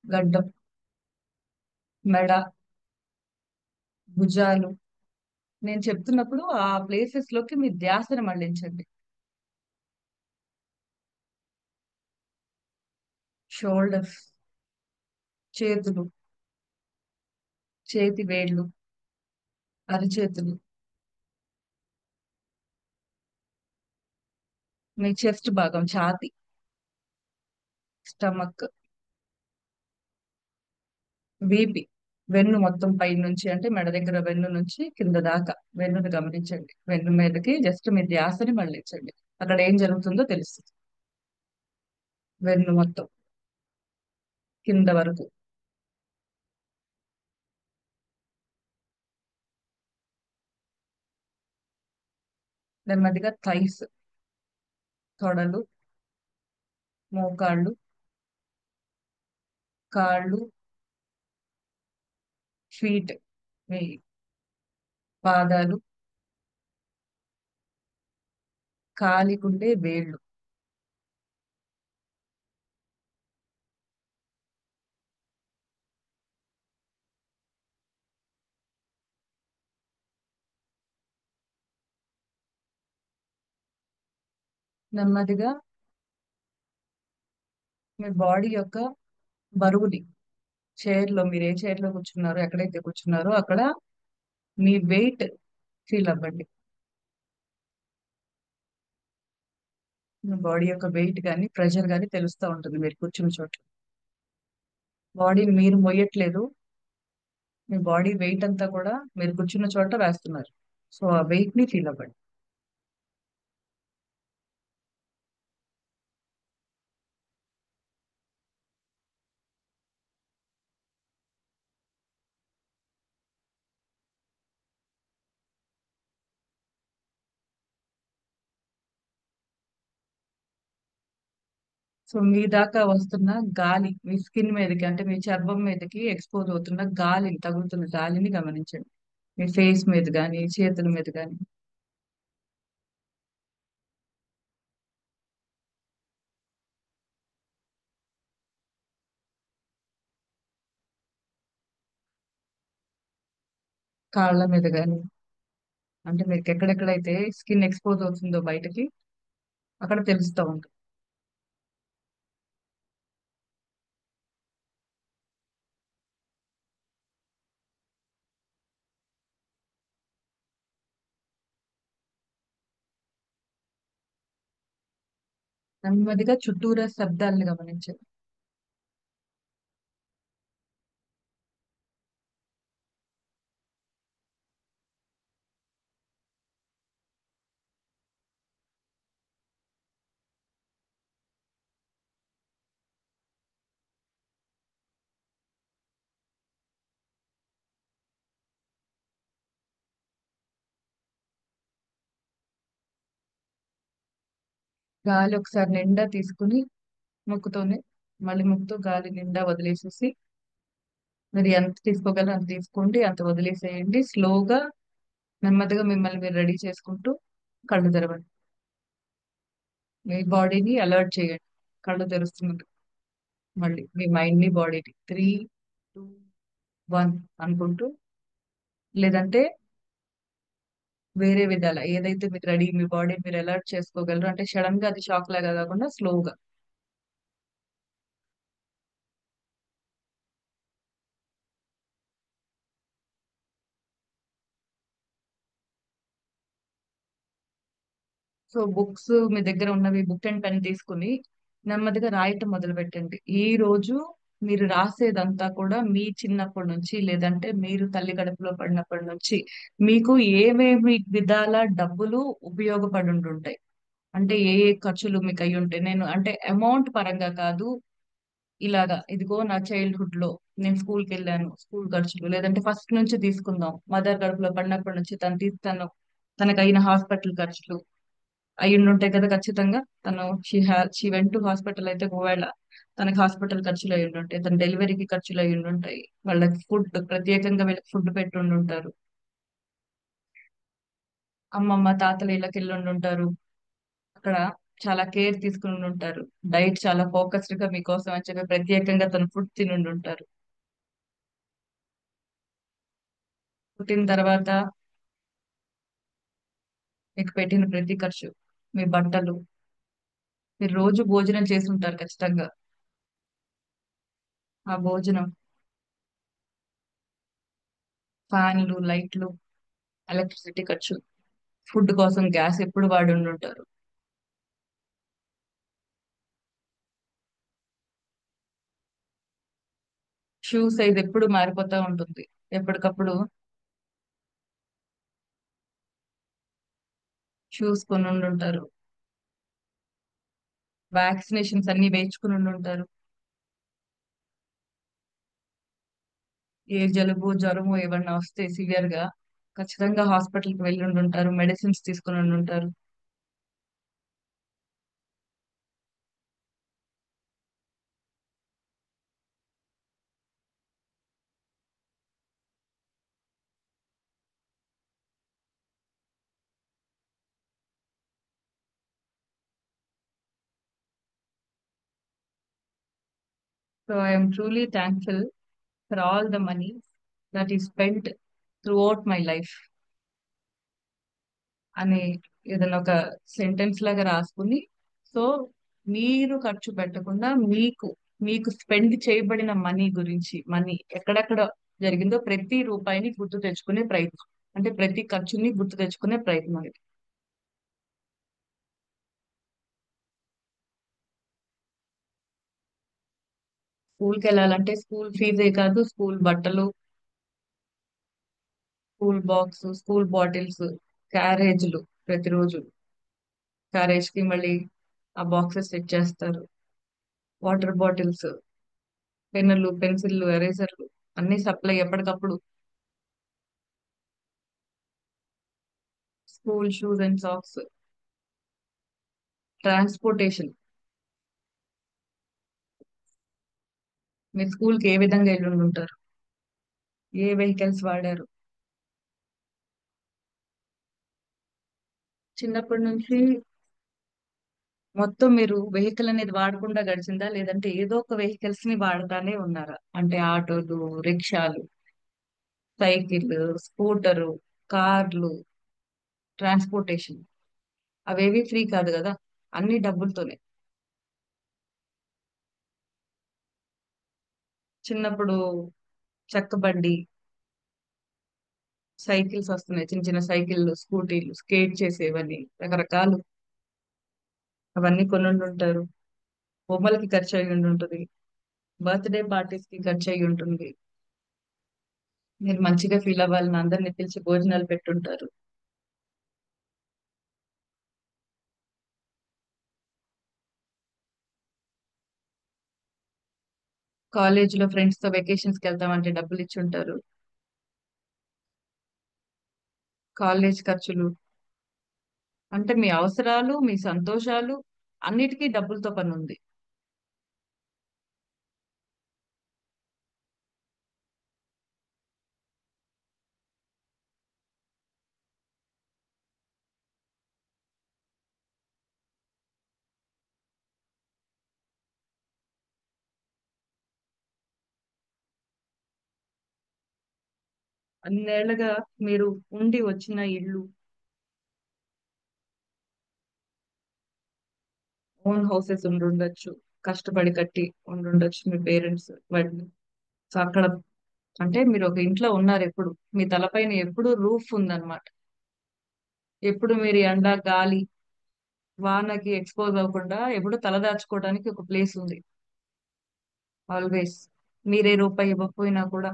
[SPEAKER 2] గడ్డం, మెడ, భుజాలు. నేను చెప్తున్నప్పుడు ఆ ప్లేసెస్ లోకి మీ ధ్యాసను మళ్ళించండి. షోల్డర్స్, చేతులు, చేతి వేళ్ళు, అరిచేతులు, మీ చెస్ట్ భాగం, ఛాతి, స్టమక్, వీపి, వెన్ను మొత్తం పై నుంచి అంటే మెడ దగ్గర వెన్ను నుంచి కింద దాకా వెన్నుని గమనించండి. వెన్ను మీదకి జస్ట్ మీ ధ్యాసని మళ్ళించండి. అక్కడ ఏం జరుగుతుందో తెలుస్తుంది. వెన్ను మొత్తం కింద వరకు. నెమ్మదిగా థైస్, తొడలు, మోకాళ్ళు, కాళ్ళు, ఫీట్, మీ పాదాలు, కాలికుండే వేళ్ళు. నెమ్మదిగా మీ బాడీ యొక్క బరువుని, చైర్ లో మీరు ఏ చైర్ లో కూర్చున్నారో, ఎక్కడైతే కూర్చున్నారో అక్కడ మీ వెయిట్ ఫీల్ అవ్వండి. మీ బాడీ యొక్క వెయిట్ కానీ ప్రెషర్ కానీ తెలుస్తూ ఉంటుంది మీరు కూర్చున్న చోట. బాడీని మీరు మొయ్యట్లేదు, మీ బాడీ వెయిట్ అంతా కూడా మీరు కూర్చున్న చోట వేస్తున్నారు. సో ఆ వెయిట్ ని ఫీల్ అవ్వండి. సో మీ దాకా వస్తున్న గాలి మీ స్కిన్ మీదకి అంటే మీ చర్మం మీదకి ఎక్స్పోజ్ అవుతున్న గాలిని, తగులుతున్న గాలిని గమనించండి. మీ ఫేస్ మీద కానీ చేతుల మీద కానీ. కాళ్ళ మీద కానీ, అంటే మీకు ఎక్కడెక్కడైతే స్కిన్ ఎక్స్పోజ్ అవుతుందో బయటకి అక్కడ తెలుస్తూ ఉంటుంది. నెమ్మదిగా చుట్టూరా శబ్దాలను గమనించండి. గాలి ఒకసారి నిండా తీసుకుని ముక్కుతోనే, మళ్ళీ ముక్కుతో గాలి నిండా వదిలేసేసి, మీరు ఎంత తీసుకోగలరో అంత తీసుకోండి, అంత వదిలేసేయండి. స్లోగా నెమ్మదిగా మిమ్మల్ని మీరు రెడీ చేసుకుంటూ కళ్ళు తెరవండి. మీ బాడీని అలర్ట్ చేయండి. కళ్ళు తెరుస్తున్నారు. మళ్ళీ మీ మైండ్ ని బాడీని 3, 2, 1 అనుకుంటూ, లేదంటే వేరే విధాల ఏదైతే మీరు రెడీ మీ బాడీని మీరు అలర్ట్ చేసుకోగలరు అంటే సడన్ గా అది షాక్ లాగా కాకుండా స్లోగా. సో బుక్స్ మీ దగ్గర ఉన్నవి బుక్ అండ్ పెన్ తీసుకుని నెమ్మదిగా రాయటం మొదలు పెట్టండి. ఈ రోజు మీరు రాసేదంతా కూడా మీ చిన్నప్పటి నుంచి లేదంటే మీరు తల్లి కడుపులో పడినప్పటి నుంచి మీకు ఏమేమి విధాల డబ్బులు ఉపయోగపడి ఉంటుంటాయి. అంటే ఏ ఏ ఖర్చులు మీకు అయి ఉంటాయి. నేను అంటే అమౌంట్ పరంగా కాదు, ఇలాగా ఇదిగో నా చైల్డ్హుడ్ లో నేను స్కూల్కి వెళ్ళాను, స్కూల్ ఖర్చులు, లేదంటే ఫస్ట్ నుంచి తీసుకుందాం మదర్ కడుపులో పడినప్పటి నుంచి తను తనకు అయిన హాస్పిటల్ ఖర్చులు అయి ఉంటాయి కదా ఖచ్చితంగా. తను షీ వెంట్ టు హాస్పిటల్ అయితే ఒకవేళ తనకి హాస్పిటల్ ఖర్చులు అయి ఉంటాయి, తన డెలివరీకి ఖర్చులు అయి ఉంటాయి, వాళ్ళకి ఫుడ్ ప్రత్యేకంగా వీళ్ళకి ఫుడ్ పెట్టి ఉంటారు, అమ్మమ్మ తాతలు ఇళ్ళకి వెళ్ళి ఉంటారు, అక్కడ చాలా కేర్ తీసుకుని ఉంటారు. డైట్ చాలా ఫోకస్డ్ గా మీకోసం అని చెప్పి ప్రత్యేకంగా తన ఫుడ్ తిని ఉంటారు. పుట్టిన తర్వాత మీకు పెట్టిన ప్రతి ఖర్చు, మీ బట్టలు, మీరు రోజు భోజనం చేసి ఉంటారు ఖచ్చితంగా. ఆ భోజనం, ఫ్యాన్లు, లైట్లు, ఎలక్ట్రిసిటీ ఖర్చు, ఫుడ్ కోసం గ్యాస్ ఎప్పుడు వాడి ఉంటారు. షూ సైజ్ ఎప్పుడు మారిపోతూ ఉంటుంది. ఎప్పటికప్పుడు షూస్ కొని ఉంటారు. వ్యాక్సినేషన్స్ అన్ని వేయించుకుని ఉంటారు. ఏ జలుబు జ్వరము ఏమన్నా వస్తే సివియర్ గా ఖచ్చితంగా హాస్పిటల్కి వెళ్ళి ఉంటారు. మెడిసిన్స్ తీసుకుని ఉంటారు. So I'm truly thankful for all the money that is spent through out my life అని ఏదైనా ఒక సెంటెన్స్ లాగా రాసుకుని, సో మీరు ఖర్చు పెట్టకుండా మీకు మీకు స్పెండ్ చేయబడిన మనీ గురించి, మనీ ఎక్కడెక్కడ జరిగిందో ప్రతి రూపాయిని గుర్తు తెచ్చుకునే ప్రయత్నం, అంటే ప్రతి ఖర్చుని గుర్తు తెచ్చుకునే ప్రయత్నం ఇది. స్కూల్కి వెళ్ళాలంటే స్కూల్ ఫీజే కాదు, స్కూల్ బట్టలు, స్కూల్ బాక్స్, స్కూల్ బాటిల్స్, క్యారేజ్లు, ప్రతిరోజు క్యారేజ్ కి మళ్ళీ ఆ బాక్సెస్ సెట్ చేస్తారు. వాటర్ బాటిల్స్, పెన్నులు, పెన్సిళ్ళు, ఎరేజర్లు అన్ని సప్లై ఎప్పటికప్పుడు. School shoes and socks, transportation, మీరు స్కూల్ కి ఏ విధంగా వెళ్ళి ఉంటారు, ఏ వెహికల్స్ వాడారు. చిన్నప్పటి నుంచి మొత్తం మీరు వెహికల్ అనేది వాడకుండా గడిచిందా, లేదంటే ఏదో ఒక వెహికల్స్ ని వాడుతానే ఉన్నారా? అంటే ఆటోలు, రిక్షాలు, సైకిల్, స్కూటరు, కార్లు, ట్రాన్స్పోర్టేషన్. అవేవి ఫ్రీ కాదు కదా, అన్ని డబ్బులతోనే. చిన్నప్పుడు చెక్కబండి, సైకిల్స్ వస్తున్నాయి, చిన్న చిన్న సైకిళ్ళు, స్కూటీలు, స్కేట్ చేసేవని రకరకాలు, అవన్నీ కొని ఉంటారు. బొమ్మలకి ఖర్చు అయి ఉంటుంది. బర్త్డే పార్టీస్ కి ఖర్చు అయి ఉంటుంది. మీరు మంచిగా ఫీల్ అవ్వాలని అందరిని పిలిచి భోజనాలు పెట్టుంటారు. కాలేజ్ లో ఫ్రెండ్స్ తో వెకేషన్స్ కి వెళ్తామంటే డబ్బులు ఇచ్చి ఉంటారు. కాలేజ్ ఖర్చులు, అంటే మీ అవసరాలు, మీ సంతోషాలు అన్నిటికీ డబ్బులతో పని ఉంది. అన్నేళ్లుగా మీరు ఉండి వచ్చిన ఇల్లు, ఓన్ హౌసెస్ ఉండుండొచ్చు, కష్టపడి కట్టి ఉండుండొచ్చు మీ పేరెంట్స్ వాటిని. సో అక్కడ అంటే మీరు ఒక ఇంట్లో ఉన్నారు ఎప్పుడు, మీ తలపైన ఎప్పుడు రూఫ్ ఉందన్నమాట. ఎప్పుడు మీరు ఎండ, గాలి, వానకి ఎక్స్పోజ్ అవ్వకుండా ఎప్పుడు తలదాచుకోవడానికి ఒక ప్లేస్ ఉంది. ఆల్వేస్ మీరే రూపాయి ఇవ్వకపోయినా కూడా.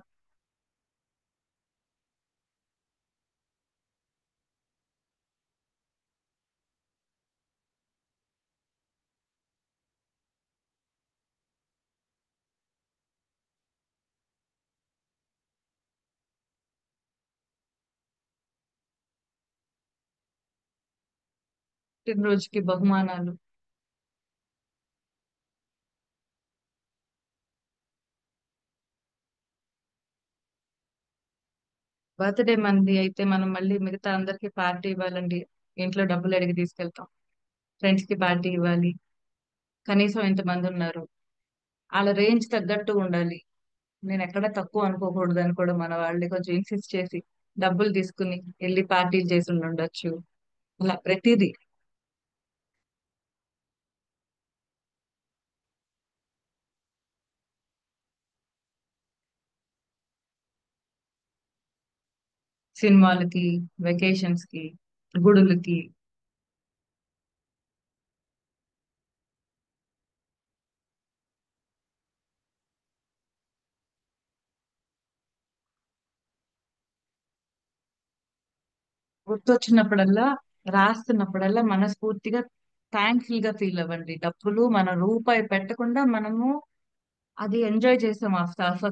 [SPEAKER 2] పుట్టినరోజుకి బహుమానాలు, బర్త్డే మంది అయితే మనం మళ్ళీ మిగతా అందరికి పార్టీ ఇవ్వాలండి, ఇంట్లో డబ్బులు అడిగి తీసుకెళ్తాం. ఫ్రెండ్స్ కి పార్టీ ఇవ్వాలి, కనీసం ఎంతమంది ఉన్నారు, వాళ్ళ రేంజ్ తగ్గట్టు ఉండాలి. నేను ఎక్కడ తక్కువ అనుకోకూడదు అని కూడా మన వాళ్ళని కొంచెం ఇన్సిస్ట్ చేసి డబ్బులు తీసుకుని వెళ్ళి పార్టీలు చేసి ఉండొచ్చు. అలా ప్రతిదీ. సినిమాలకి, వెకేషన్స్ కి, గుడులకి. గుర్తొచ్చినప్పుడల్లా, రాస్తున్నప్పుడల్లా మనస్ఫూర్తిగా థ్యాంక్ఫుల్ గా ఫీల్ అవ్వండి. డబ్బులు మన రూపాయి పెట్టకుండా మనము అది ఎంజాయ్ చేసాం. ఆ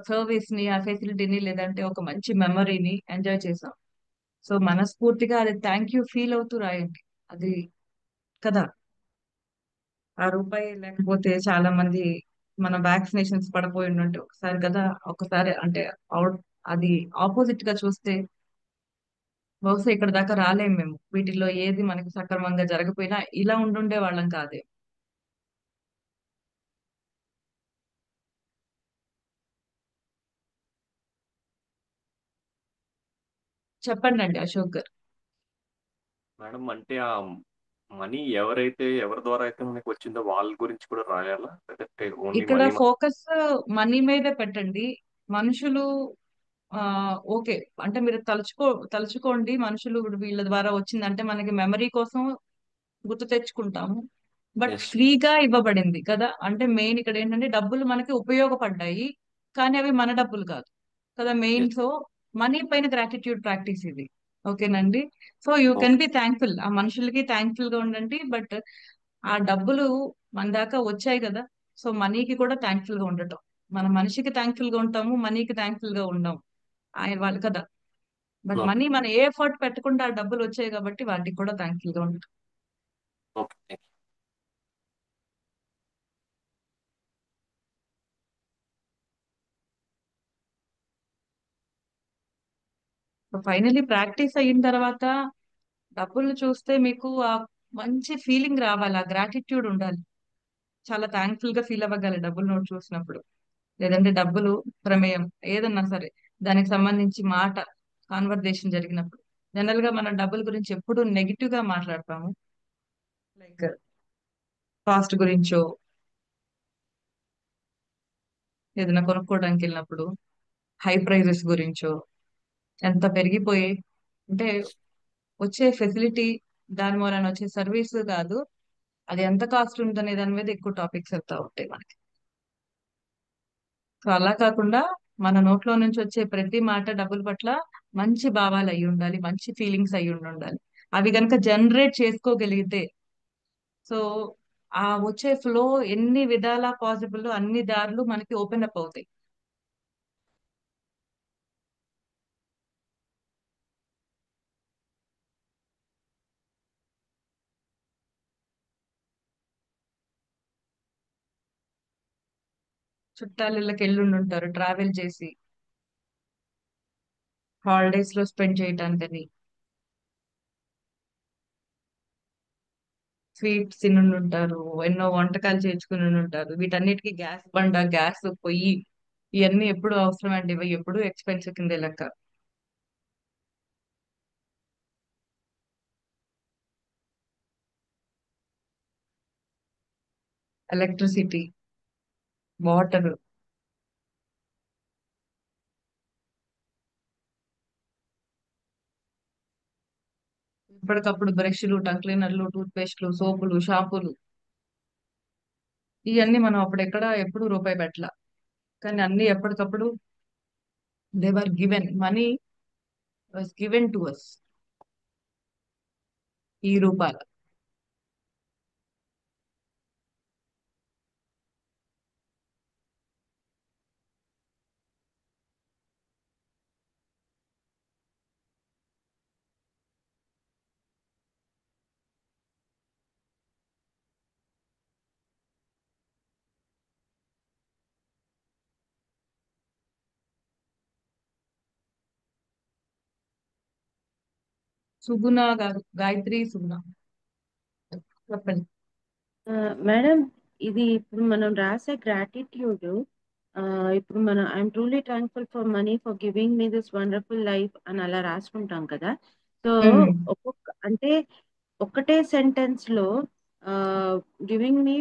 [SPEAKER 2] సర్వీస్ ని, ఆ ఫెసిలిటీని, లేదంటే ఒక మంచి మెమరీని ఎంజాయ్ చేసాం. సో మనస్ఫూర్తిగా అది థ్యాంక్ యూ ఫీల్ అవుతూ రాయండి. అది కదా. ఆ రూపాయి లేకపోతే చాలా మంది మన వ్యాక్సినేషన్స్ పడిపోయి ఉంటే ఒకసారి కదా, ఒకసారి అంటే అవుట్, అది ఆపోజిట్ గా చూస్తే బహుశా ఇక్కడ దాకా రాలేం మేము. వీటిల్లో ఏది మనకి సక్రమంగా జరగపోయినా ఇలా ఉండుండే వాళ్ళం కాదే. చెప్పండి అండి అశోక్ గారు.
[SPEAKER 1] మేడం అంటే ఆ మనీ ఎవరి ద్వారా అయితే మనకి వచ్చిందో వాళ్ళ గురించి కూడా రాయాలా, లేదంటే ఓన్లీ
[SPEAKER 2] ఇక్కడ
[SPEAKER 1] మనీ?
[SPEAKER 2] ఫోకస్ మనీ మీదే పెట్టండి. మనుషులు ఆ ఓకే, అంటే మీరు తలుచుకోండి, మనుషులు వీళ్ళ ద్వారా వచ్చిందంటే మనకి మెమరీ కోసం గుర్తు తెచ్చుకుంటాము. But
[SPEAKER 1] yes.
[SPEAKER 2] ఫ్రీగా ఇవ్వబడింది కదా, అంటే మెయిన్ ఇక్కడ ఏంటంటే డబ్బులు మనకి ఉపయోగపడ్డాయి, కానీ అవి మన డబ్బులు కాదు కదా మెయిన్.
[SPEAKER 1] ఎస్.
[SPEAKER 2] సో మనీ పైన గ్రాటిట్యూడ్ ప్రాక్టీస్ ఇది. ఓకేనండి. So you can
[SPEAKER 1] okay.
[SPEAKER 2] Be thankful, ఆ మనుషులకి థ్యాంక్ఫుల్ గా ఉండండి. బట్ ఆ డబ్బులు మన దాకా వచ్చాయి కదా, సో మనీకి కూడా థ్యాంక్ఫుల్ గా ఉండటం. మన మనిషికి థ్యాంక్ఫుల్ గా ఉంటాము, మనీకి థ్యాంక్ఫుల్ గా ఉండం. ఆయన వాళ్ళు కదా. But
[SPEAKER 1] okay.
[SPEAKER 2] మనీ మన ఏ ఎఫర్ట్ పెట్టకుండా ఆ డబ్బులు వచ్చాయి కాబట్టి వాటికి కూడా థ్యాంక్ఫుల్ గా ఉంటాం.
[SPEAKER 1] ఓకే.
[SPEAKER 2] ఫైనలీ ప్రాక్టీస్ అయిన తర్వాత డబ్బులు చూస్తే మీకు ఆ మంచి ఫీలింగ్ రావాలి, ఆ గ్రాటిట్యూడ్ ఉండాలి. చాలా థ్యాంక్ఫుల్ గా ఫీల్ అవ్వగలి డబ్బులు నోట్ చూసినప్పుడు. లేదంటే డబ్బులు ప్రమేయం ఏదన్నా సరే, దానికి సంబంధించి మాట కాన్వర్జేషన్ జరిగినప్పుడు జనరల్ గా మనం డబ్బుల గురించి ఎప్పుడు నెగిటివ్ గా మాట్లాడతాము. లైక్ కాస్ట్ గురించో, ఏదైనా కొనుక్కోవడానికి వెళ్ళినప్పుడు హై ప్రైజెస్ గురించో, ఎంత పెరిగిపోయి అంటే వచ్చే ఫెసిలిటీ, దాని మూలన వచ్చే సర్వీస్ కాదు, అది ఎంత కాస్ట్ ఉందనే దాని మీద ఎక్కువ టాపిక్స్ వెళ్తా ఉంటాయి మనకి. సో అలా కాకుండా మన నోట్లో నుంచి వచ్చే ప్రతి మాట డబ్బుల పట్ల మంచి భావాలు అయి ఉండాలి, మంచి ఫీలింగ్స్ అయి ఉండాలి. అవి కనుక జనరేట్ చేసుకోగలిగితే, సో ఆ వచ్చే ఫ్లో ఎన్ని విధాలా పాసిబుల్, అన్ని దారులు మనకి ఓపెన్ అప్ అవుతాయి. చుట్టాలకి వెళ్ళి ఉంటారు ట్రావెల్ చేసి, హాలిడేస్ లో స్పెండ్ చేయటానికని, స్వీట్స్ తిని ఉంటారు, ఎన్నో వంటకాలు చేసుకుని ఉంటారు. వీటన్నిటికీ గ్యాస్ బండ, గ్యాస్ పొయ్యి, ఇవన్నీ ఎప్పుడు అవసరం అండి, ఇవి ఎప్పుడు ఎక్స్పెన్సివ్ కింద లెక్క. ఎలక్ట్రిసిటీ, వాటర్, ఇప్పటికప్పుడు బ్రష్లు, టంగ్ క్లీనర్లు, టూత్ పేస్ట్లు, సోపులు, షాంపూలు, ఇవన్నీ మనం అప్పుడు ఎక్కడ ఎప్పుడు రూపాయి పెట్టాల, కానీ అన్ని ఎప్పటికప్పుడు they were given, money was given to us ఈ రూపాల. సుగుణ గారు, గాయత్రి సుగుణ, చెప్పండి.
[SPEAKER 3] మేడం, ఇది ఇప్పుడు మనం రాసే గ్రాటిట్యూడ్, ఇప్పుడు మనం I'm truly thankful for money for giving me this wonderful life అని అలా రాసుకుంటాం కదా. సో
[SPEAKER 2] ఉమ్.
[SPEAKER 3] ఒక్కొక్క అంటే ఒకటే సెంటెన్స్ లో giving me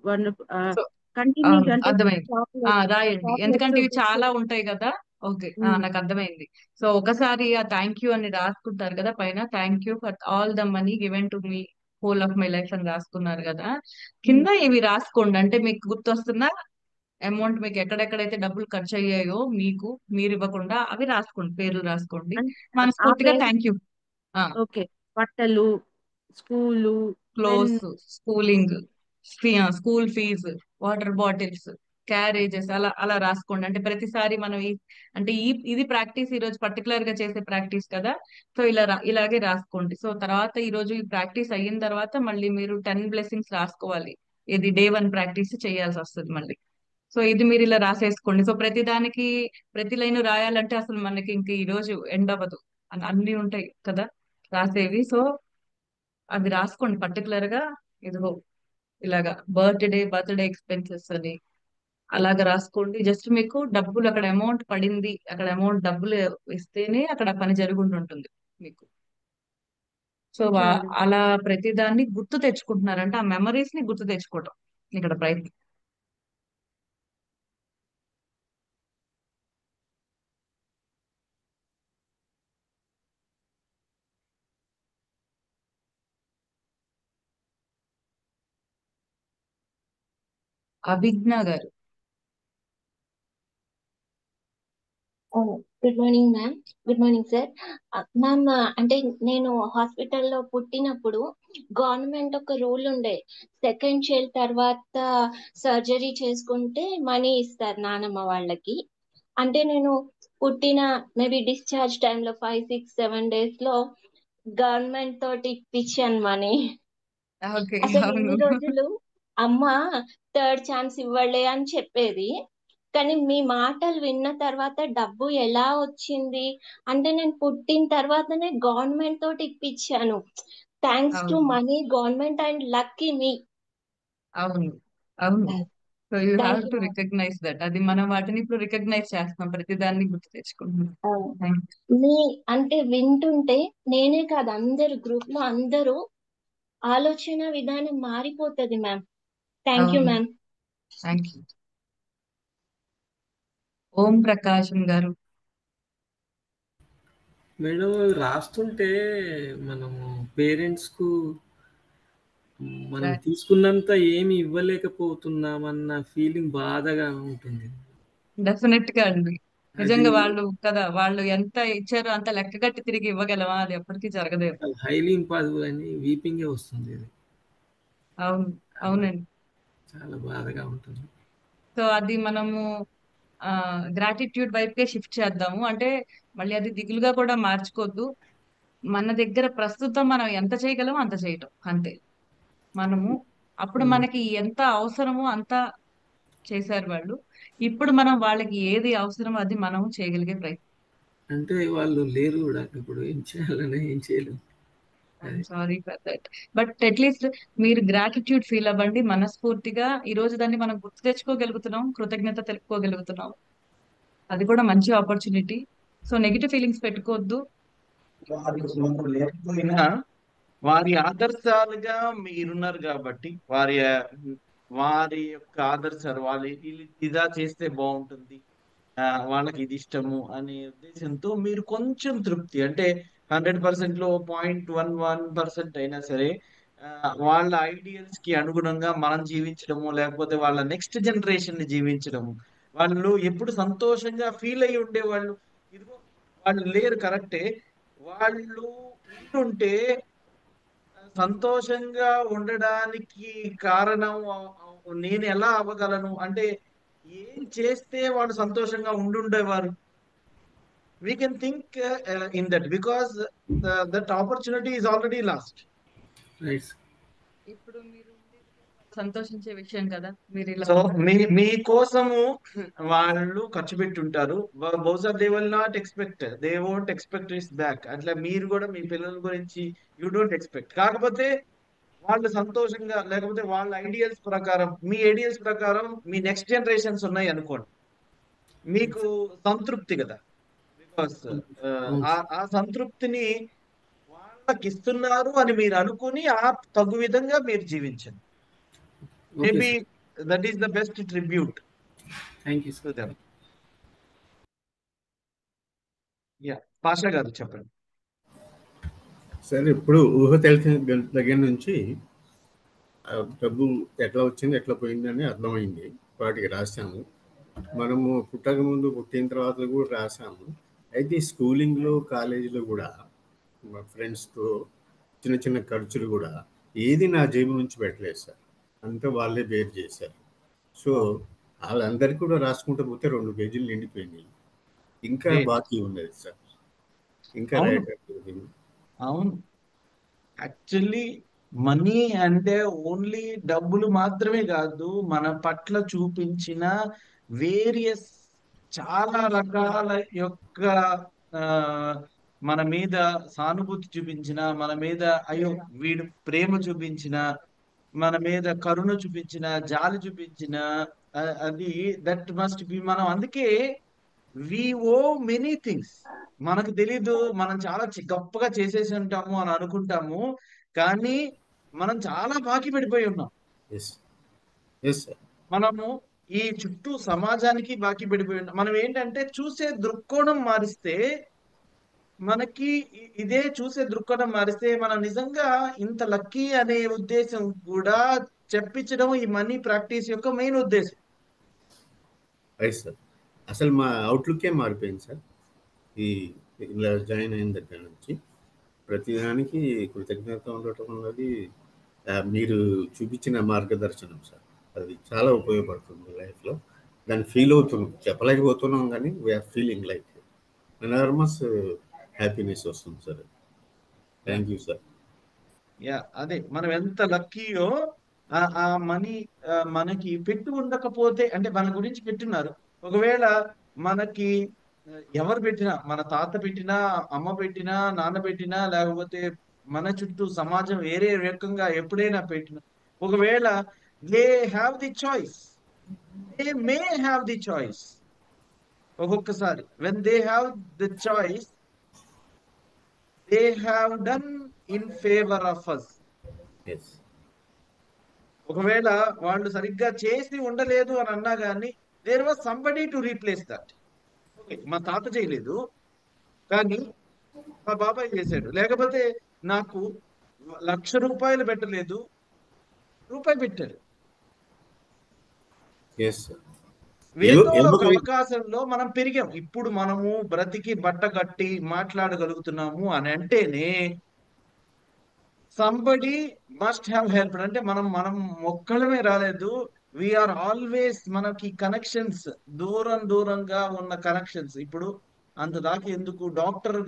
[SPEAKER 3] wonderful
[SPEAKER 2] so
[SPEAKER 3] continuous
[SPEAKER 2] అవును,
[SPEAKER 3] అంటే
[SPEAKER 2] అర్థమైంది.
[SPEAKER 3] చాక్లెట్స్
[SPEAKER 2] రాయండి,
[SPEAKER 3] చాక్లెట్స్
[SPEAKER 2] ఎందుకంటే ఇవి చాలా
[SPEAKER 3] బిస్కెట్స్.
[SPEAKER 2] ఉంటాయి కదా. ఓకే, నాకు అర్థమైంది. సో ఒకసారి ఆ థ్యాంక్ యూ అని రాసుకుంటారు కదా పైన, thank you for all the money given to me whole of my life అని రాసుకున్నారు కదా. కింద ఇవి రాసుకోండి, అంటే మీకు గుర్తొస్తున్న అమౌంట్, మీకు ఎక్కడెక్కడైతే డబ్బులు ఖర్చు అయ్యాయో మీకు మీరు ఇవ్వకుండా అవి రాసుకోండి, పేర్లు రాసుకోండి.
[SPEAKER 3] ఆ
[SPEAKER 2] మనస్ఫూర్తిగా
[SPEAKER 3] పేరు.
[SPEAKER 2] Thank you.
[SPEAKER 3] ఓకే. బట్టలు, school, pen.
[SPEAKER 2] Clothes, schooling, school fee, water bottles, carriages, అలా అలా రాసుకోండి. అంటే ప్రతిసారి మనం అంటే ఇది ప్రాక్టీస్ ఈ రోజు పర్టికులర్ గా చేసే ప్రాక్టీస్ కదా. సో ఇలాగే రాసుకోండి. సో తర్వాత ఈ రోజు ఈ ప్రాక్టీస్ అయిన తర్వాత మళ్ళీ మీరు 10 బ్లెస్సింగ్స్ రాసుకోవాలి. ఇది డే 1 ప్రాక్టీస్ చేయాల్సి వస్తుంది మళ్ళీ. సో ఇది మీరు ఇలా రాసేసుకోండి. సో ప్రతి దానికి ప్రతి లైన్ రాయాలంటే అసలు మనకి ఇంక ఈ రోజు ఎండ్ అవ్వదు. అన్ని ఉంటాయి కదా రాసేవి. సో అవి రాసుకోండి పర్టికులర్ గా. ఇదిగో ఇలాగా బర్త్డే ఎక్స్పెన్సెస్ అని అలాగా రాసుకోండి. జస్ట్ మీకు డబ్బులు అక్కడ అమౌంట్ పడింది, అక్కడ అమౌంట్ డబ్బులు ఇస్తేనే అక్కడ పని జరుగుతుంటుంది మీకు. So
[SPEAKER 3] okay madam.
[SPEAKER 2] అలా ప్రతిదాన్ని గుర్తు తెచ్చుకుంటున్నారంటే ఆ మెమరీస్ ని గుర్తు తెచ్చుకోవటం ఇక్కడ ప్రయత్నం. అభిజ్ఞ గారు.
[SPEAKER 4] Good morning ma'am. Good morning sir. Ma'am, అంటే నేను హాస్పిటల్లో పుట్టినప్పుడు గవర్నమెంట్ ఒక రూల్ ఉండే, సెకండ్ చైల్డ్ తర్వాత సర్జరీ చేసుకుంటే మనీ ఇస్తారు నానమ్మ వాళ్ళకి. అంటే నేను పుట్టిన మేబీ డిశ్చార్జ్ టైంలో 5, 6, 7 days లో గవర్నమెంట్ తోటి ఇప్పించాను మనీ.
[SPEAKER 2] ఓకే.
[SPEAKER 4] అసలు
[SPEAKER 2] అవును.
[SPEAKER 4] ఇన్ని రోజులు అమ్మ థర్డ్ ఛాన్స్ ఇవ్వలే అని చెప్పేది, కానీ మీ మాటలు విన్న తర్వాత డబ్బు ఎలా వచ్చింది అంటే నేను పుట్టిన తర్వాతనే గవర్నమెంట్ తోటి ఇప్పించాను. థ్యాంక్స్ టు
[SPEAKER 2] అవును.
[SPEAKER 4] మనీ, గవర్నమెంట్ అండ్ లక్కీ మీ.
[SPEAKER 2] అవును. అవును. So you have
[SPEAKER 4] thank you
[SPEAKER 2] to
[SPEAKER 4] ma'am.
[SPEAKER 2] Recognise that. అది మనం వాటిని ఇప్పుడు రికగ్నైజ్ చేస్తాం, ప్రతిదాన్ని గుర్తు తెచ్చుకుంటున్నాం. Thank you.
[SPEAKER 4] మీ అంటే వింటుంటే నేనే కాదు, అందరు గ్రూప్ లో అందరూ ఆలోచన విధానం మారిపోతుంది మ్యామ్. థ్యాంక్ యూ
[SPEAKER 2] అవును.
[SPEAKER 4] Ma'am.
[SPEAKER 2] Thank you. Om Prakasam garu.
[SPEAKER 5] Madam, అవి రాస్తుంటే మనము పేరెంట్స్కు మనం తీసుకున్నంత ఏమి ఇవ్వలేకపోతున్నామన్న ఫీలింగ్ బాధగా ఉంటుంది.
[SPEAKER 2] డెఫినెట్ గా అండి.
[SPEAKER 5] అది
[SPEAKER 2] నిజంగా వాళ్ళు కదా, వాళ్ళు ఎంత ఇచ్చారో అంత లెక్కగట్టి తిరిగి ఇవ్వగలమా, అది ఎప్పటికీ జరగదేమో.
[SPEAKER 5] హైలీ ఇంపాసిబుల్ అని వీపింగే వస్తుంది. అది
[SPEAKER 2] అవును.
[SPEAKER 5] అది
[SPEAKER 2] అవునండి.
[SPEAKER 5] చాలా బాధగా ఉంటుంది.
[SPEAKER 2] సో అది మనము గ్రాటిట్యూడ్ వైపుకే షిఫ్ట్ చేద్దాము. అంటే మళ్ళీ అది దిగులుగా కూడా మార్చుకోవద్దు. మన దగ్గర ప్రస్తుతం మనం ఎంత చేయగలమో అంత చేయటం అంతే. మనము అప్పుడు
[SPEAKER 5] ఉమ్.
[SPEAKER 2] మనకి ఎంత అవసరమో అంత చేశారు వాళ్ళు. ఇప్పుడు మనం వాళ్ళకి ఏది అవసరమో అది మనం చేయగలిగే ప్రయత్నం.
[SPEAKER 5] అంటే వాళ్ళు లేరు కూడా ఇప్పుడు, ఏం చేయాలని ఏం చేయలేము.
[SPEAKER 2] ఐఎమ్
[SPEAKER 5] అది
[SPEAKER 2] sorry for that. But at least మీరు గ్రాటిట్యూడ్ ఫీల్ అవ్వండి మనస్ఫూర్తిగా. ఈ రోజు దాన్ని మనం గుర్తు తెచ్చుకోగలుగుతున్నాం, కృతజ్ఞత తెలుపుకోగలుగుతున్నాం. అది కూడా మంచి ఆపర్చునిటీ. సో నెగిటివ్ ఫీలింగ్స్ పెట్టుకోవద్దు.
[SPEAKER 6] వారి సొంతం లేకపోయినా వారి ఆదర్శాలుగా మీరున్నారు కాబట్టి వారి యొక్క ఆదర్శాలు వాళ్ళు ఇలా చేస్తే బాగుంటుంది, వాళ్ళకి ఇది ఇష్టము అనే ఉద్దేశంతో మీరు కొంచెం తృప్తి అంటే 100% లో 0.11% అయినా సరే ఆ, వాళ్ళ ఐడియల్స్ కి అనుగుణంగా మనం జీవించడము, లేకపోతే వాళ్ళ నెక్స్ట్ జనరేషన్ ని జీవించడము. వాళ్ళు ఎప్పుడు సంతోషంగా ఫీల్ అయ్యి ఉండేవాళ్ళు. ఇదిగో వాళ్ళు లేరు కరెక్టే, వాళ్ళు ఉంటుంటే సంతోషంగా ఉండడానికి కారణం నేను ఎలా అవ్వగలను అంటే ఏం చేస్తే వాళ్ళు సంతోషంగా ఉండుండేవారు. We can think in that because that opportunity is already lost.
[SPEAKER 5] Right.
[SPEAKER 2] ఇప్పుడు మీరు ఉండేది కూడా సంతోషించే విషయం కదా, మీరు ఇలా
[SPEAKER 6] సో
[SPEAKER 2] ఉండడం.
[SPEAKER 6] మీ కోసము వాళ్ళు ఖర్చు పెట్టి ఉంటారు. బహుశా they will not expect, they won't expect is back. అట్లా మీరు కూడా మీ పిల్లల గురించి యూ డోంట్ ఎక్స్పెక్ట్. కాకపోతే వాళ్ళు సంతోషంగా, లేకపోతే వాళ్ళ ఐడియల్స్ ప్రకారం, మీ ఐడియల్స్ ప్రకారం మీ నెక్స్ట్ జనరేషన్స్ ఉన్నాయి అనుకోండి, మీకు సంతృప్తి కదా. బికాస్
[SPEAKER 7] అవును సార్.
[SPEAKER 6] ఆ సంతృప్తిని వాళ్ళకి ఇస్తున్నారు అని మీరు అనుకుని ఆ తగు విధంగా మీరు జీవించండి.
[SPEAKER 5] Okay
[SPEAKER 6] maybe
[SPEAKER 5] sir.
[SPEAKER 6] That is the best tribute
[SPEAKER 5] thank you
[SPEAKER 6] to
[SPEAKER 5] sir.
[SPEAKER 6] Them. Yeah, Pasha గారు చెప్పండి.
[SPEAKER 7] సార్ ఇప్పుడు ఊహ తెలిసిన దగ్గర నుంచి డబ్బు ఎట్లా వచ్చింది ఎట్లా పోయిందని అర్థమైంది. వాటికి రాశాము. మనము పుట్టక ముందు పుట్టిన తర్వాత కూడా రాసాము. అయితే స్కూలింగ్లో కాలేజీలో కూడా మా ఫ్రెండ్స్తో చిన్న చిన్న ఖర్చులు కూడా ఏది నా జేబు నుంచి పెట్టలేదు సార్. అంతా వాళ్ళే బేర్ చేశారు. సో వాళ్ళందరికీ కూడా రాసుకుంటూ పోతే 2 పేజీలు నిండిపోయినాయి. ఇంకా
[SPEAKER 6] Great.
[SPEAKER 7] బాకీ ఉన్నది సార్. ఇంకా
[SPEAKER 6] అవును
[SPEAKER 7] రాయటం.
[SPEAKER 6] అవును యాక్చువల్లీ మనీ అంటే ఓన్లీ డబ్బులు మాత్రమే కాదు, మన పట్ల చూపించిన వేరియస్ చాలా రకాల యొక్క ఆ, మన మీద సానుభూతి చూపించిన, మన మీద అయ్యో వీడు ప్రేమ చూపించిన, మన మీద కరుణ చూపించిన, జాలి చూపించిన, అది దట్ మస్ట్ బి. మనం అందుకే వి ఓ మెనీ థింగ్స్. మనకు తెలీదు, మనం చాలా గొప్పగా చేసేసి ఉంటాము అని అనుకుంటాము, కానీ మనం చాలా బాకీ పడిపోయి ఉన్నాం.
[SPEAKER 7] Yes yes sir.
[SPEAKER 6] మనము ఈ చుట్టూ సమాజానికి బాకీ పడిపోయి ఉన్నాం. మనం ఏంటంటే చూసే దృక్కోణం మారిస్తే, మనకి ఇదే చూసే దృక్కోణం మారిస్తే మనం నిజంగా ఇంత లక్కీ అనే ఉద్దేశం కూడా చెప్పించడం ఈ మనీ ప్రాక్టీస్ యొక్క మెయిన్ ఉద్దేశం.
[SPEAKER 7] Right sir. అసలు మా అవుట్లుకే మారిపోయింది సార్. ఈ ఇలా జాయిన్ అయిన దగ్గర నుంచి ప్రతిదానికి కృతజ్ఞత ఉండటం అన్నది మీరు చూపించిన మార్గదర్శనం సార్. అది చాలా ఉపయోగపడుతుంది లైఫ్లో. దాన్ని ఫీల్ అవుతున్నాం, చెప్పలేకపోతున్నాం, కానీ we are feeling like enormous happiness వస్తుంది sir. Thank you sir.
[SPEAKER 6] Yeah, అదే మనం ఎంత లక్కీయో ఆ మనీ మనకి పెట్టి ఉండకపోతే, అంటే మన గురించి పెట్టున్నారు, ఒకవేళ మనకి ఎవరు పెట్టినా, మన తాత పెట్టినా, అమ్మ పెట్టినా, నాన్న పెట్టినా, లేకపోతే మన చుట్టూ సమాజం వేరే రకంగా ఎప్పుడైనా పెట్టినా, ఒకవేళ they have the choice, they may have the choice. ఒక్కొక్కసారి when they have the choice, they have done in favour of us.
[SPEAKER 7] Yes
[SPEAKER 6] ఒకవేళ వాళ్ళు సరిగ్గా చేసి ఉండలేదు అని అన్నా కానీ, there was somebody to replace that. Okay, మా తాత చేయలేదు కానీ మా బాబాయ్ చేశాడు, లేకపోతే నాకు ₹1,00,000 పెట్టలేదు, రూపాయి పెట్టాడు.
[SPEAKER 7] Yes sir.
[SPEAKER 6] ఏదో
[SPEAKER 7] ఏదో
[SPEAKER 6] ఒక అవకాశంలో మనం పెరిగాం. ఇప్పుడు మనము బ్రతికి బట్ట కట్టి మాట్లాడగలుగుతున్నాము అని అంటేనే సంబడి మస్ట్ హ్యావ్ హెల్ప్. అంటే మనం ఒక్కళ్ళమే రాలేదు, వీఆర్ ఆల్వేస్, మనకి కనెక్షన్స్, దూరం దూరంగా ఉన్న కనెక్షన్స్. ఇప్పుడు అంత దాకా ఎందుకు, డాక్టర్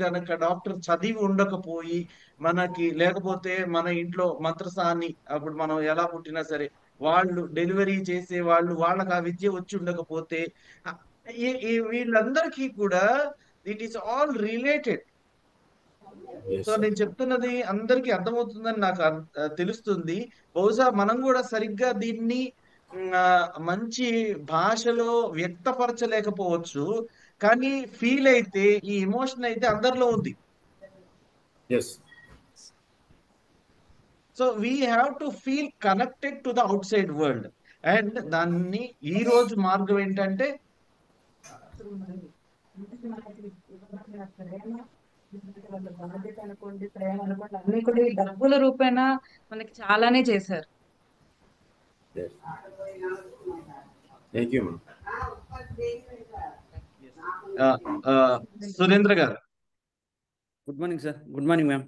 [SPEAKER 6] చదివి ఉండకపోయి మనకి, లేకపోతే మన ఇంట్లో మంత్రసాని, అప్పుడు మనం ఎలా పుట్టినా సరే వాళ్ళు డెలివరీ చేసే వాళ్ళు, వాళ్ళకి ఆ విద్య వచ్చి ఉండకపోతే, ఆ, వీళ్ళందరికీ కూడా it is all related.
[SPEAKER 7] Yes
[SPEAKER 6] so
[SPEAKER 7] sir.
[SPEAKER 6] నేను చెప్తున్నది అందరికీ అర్థమవుతుందని నాకు తెలుస్తుంది. బహుశా మనం కూడా సరిగ్గా దీన్ని మంచి భాషలో వ్యక్తపరచలేకపోవచ్చు, కానీ ఫీల్ అయితే, ఈ ఎమోషన్ అయితే అందరిలో ఉంది.
[SPEAKER 7] Yes
[SPEAKER 6] so we have to feel connected to the outside world. And దాన్ని ఈ రోజు మార్గం ఏంటంటే,
[SPEAKER 2] బాధ్యత అనుకోండి, ప్రేమ అనుకోండి, అన్ని కూడా ఈ డబ్బుల రూపేణా మనకి చాలానే చేశారు.
[SPEAKER 7] Thank you ma'am.
[SPEAKER 6] Surendra garu.
[SPEAKER 8] Good morning sir. Good morning ma'am.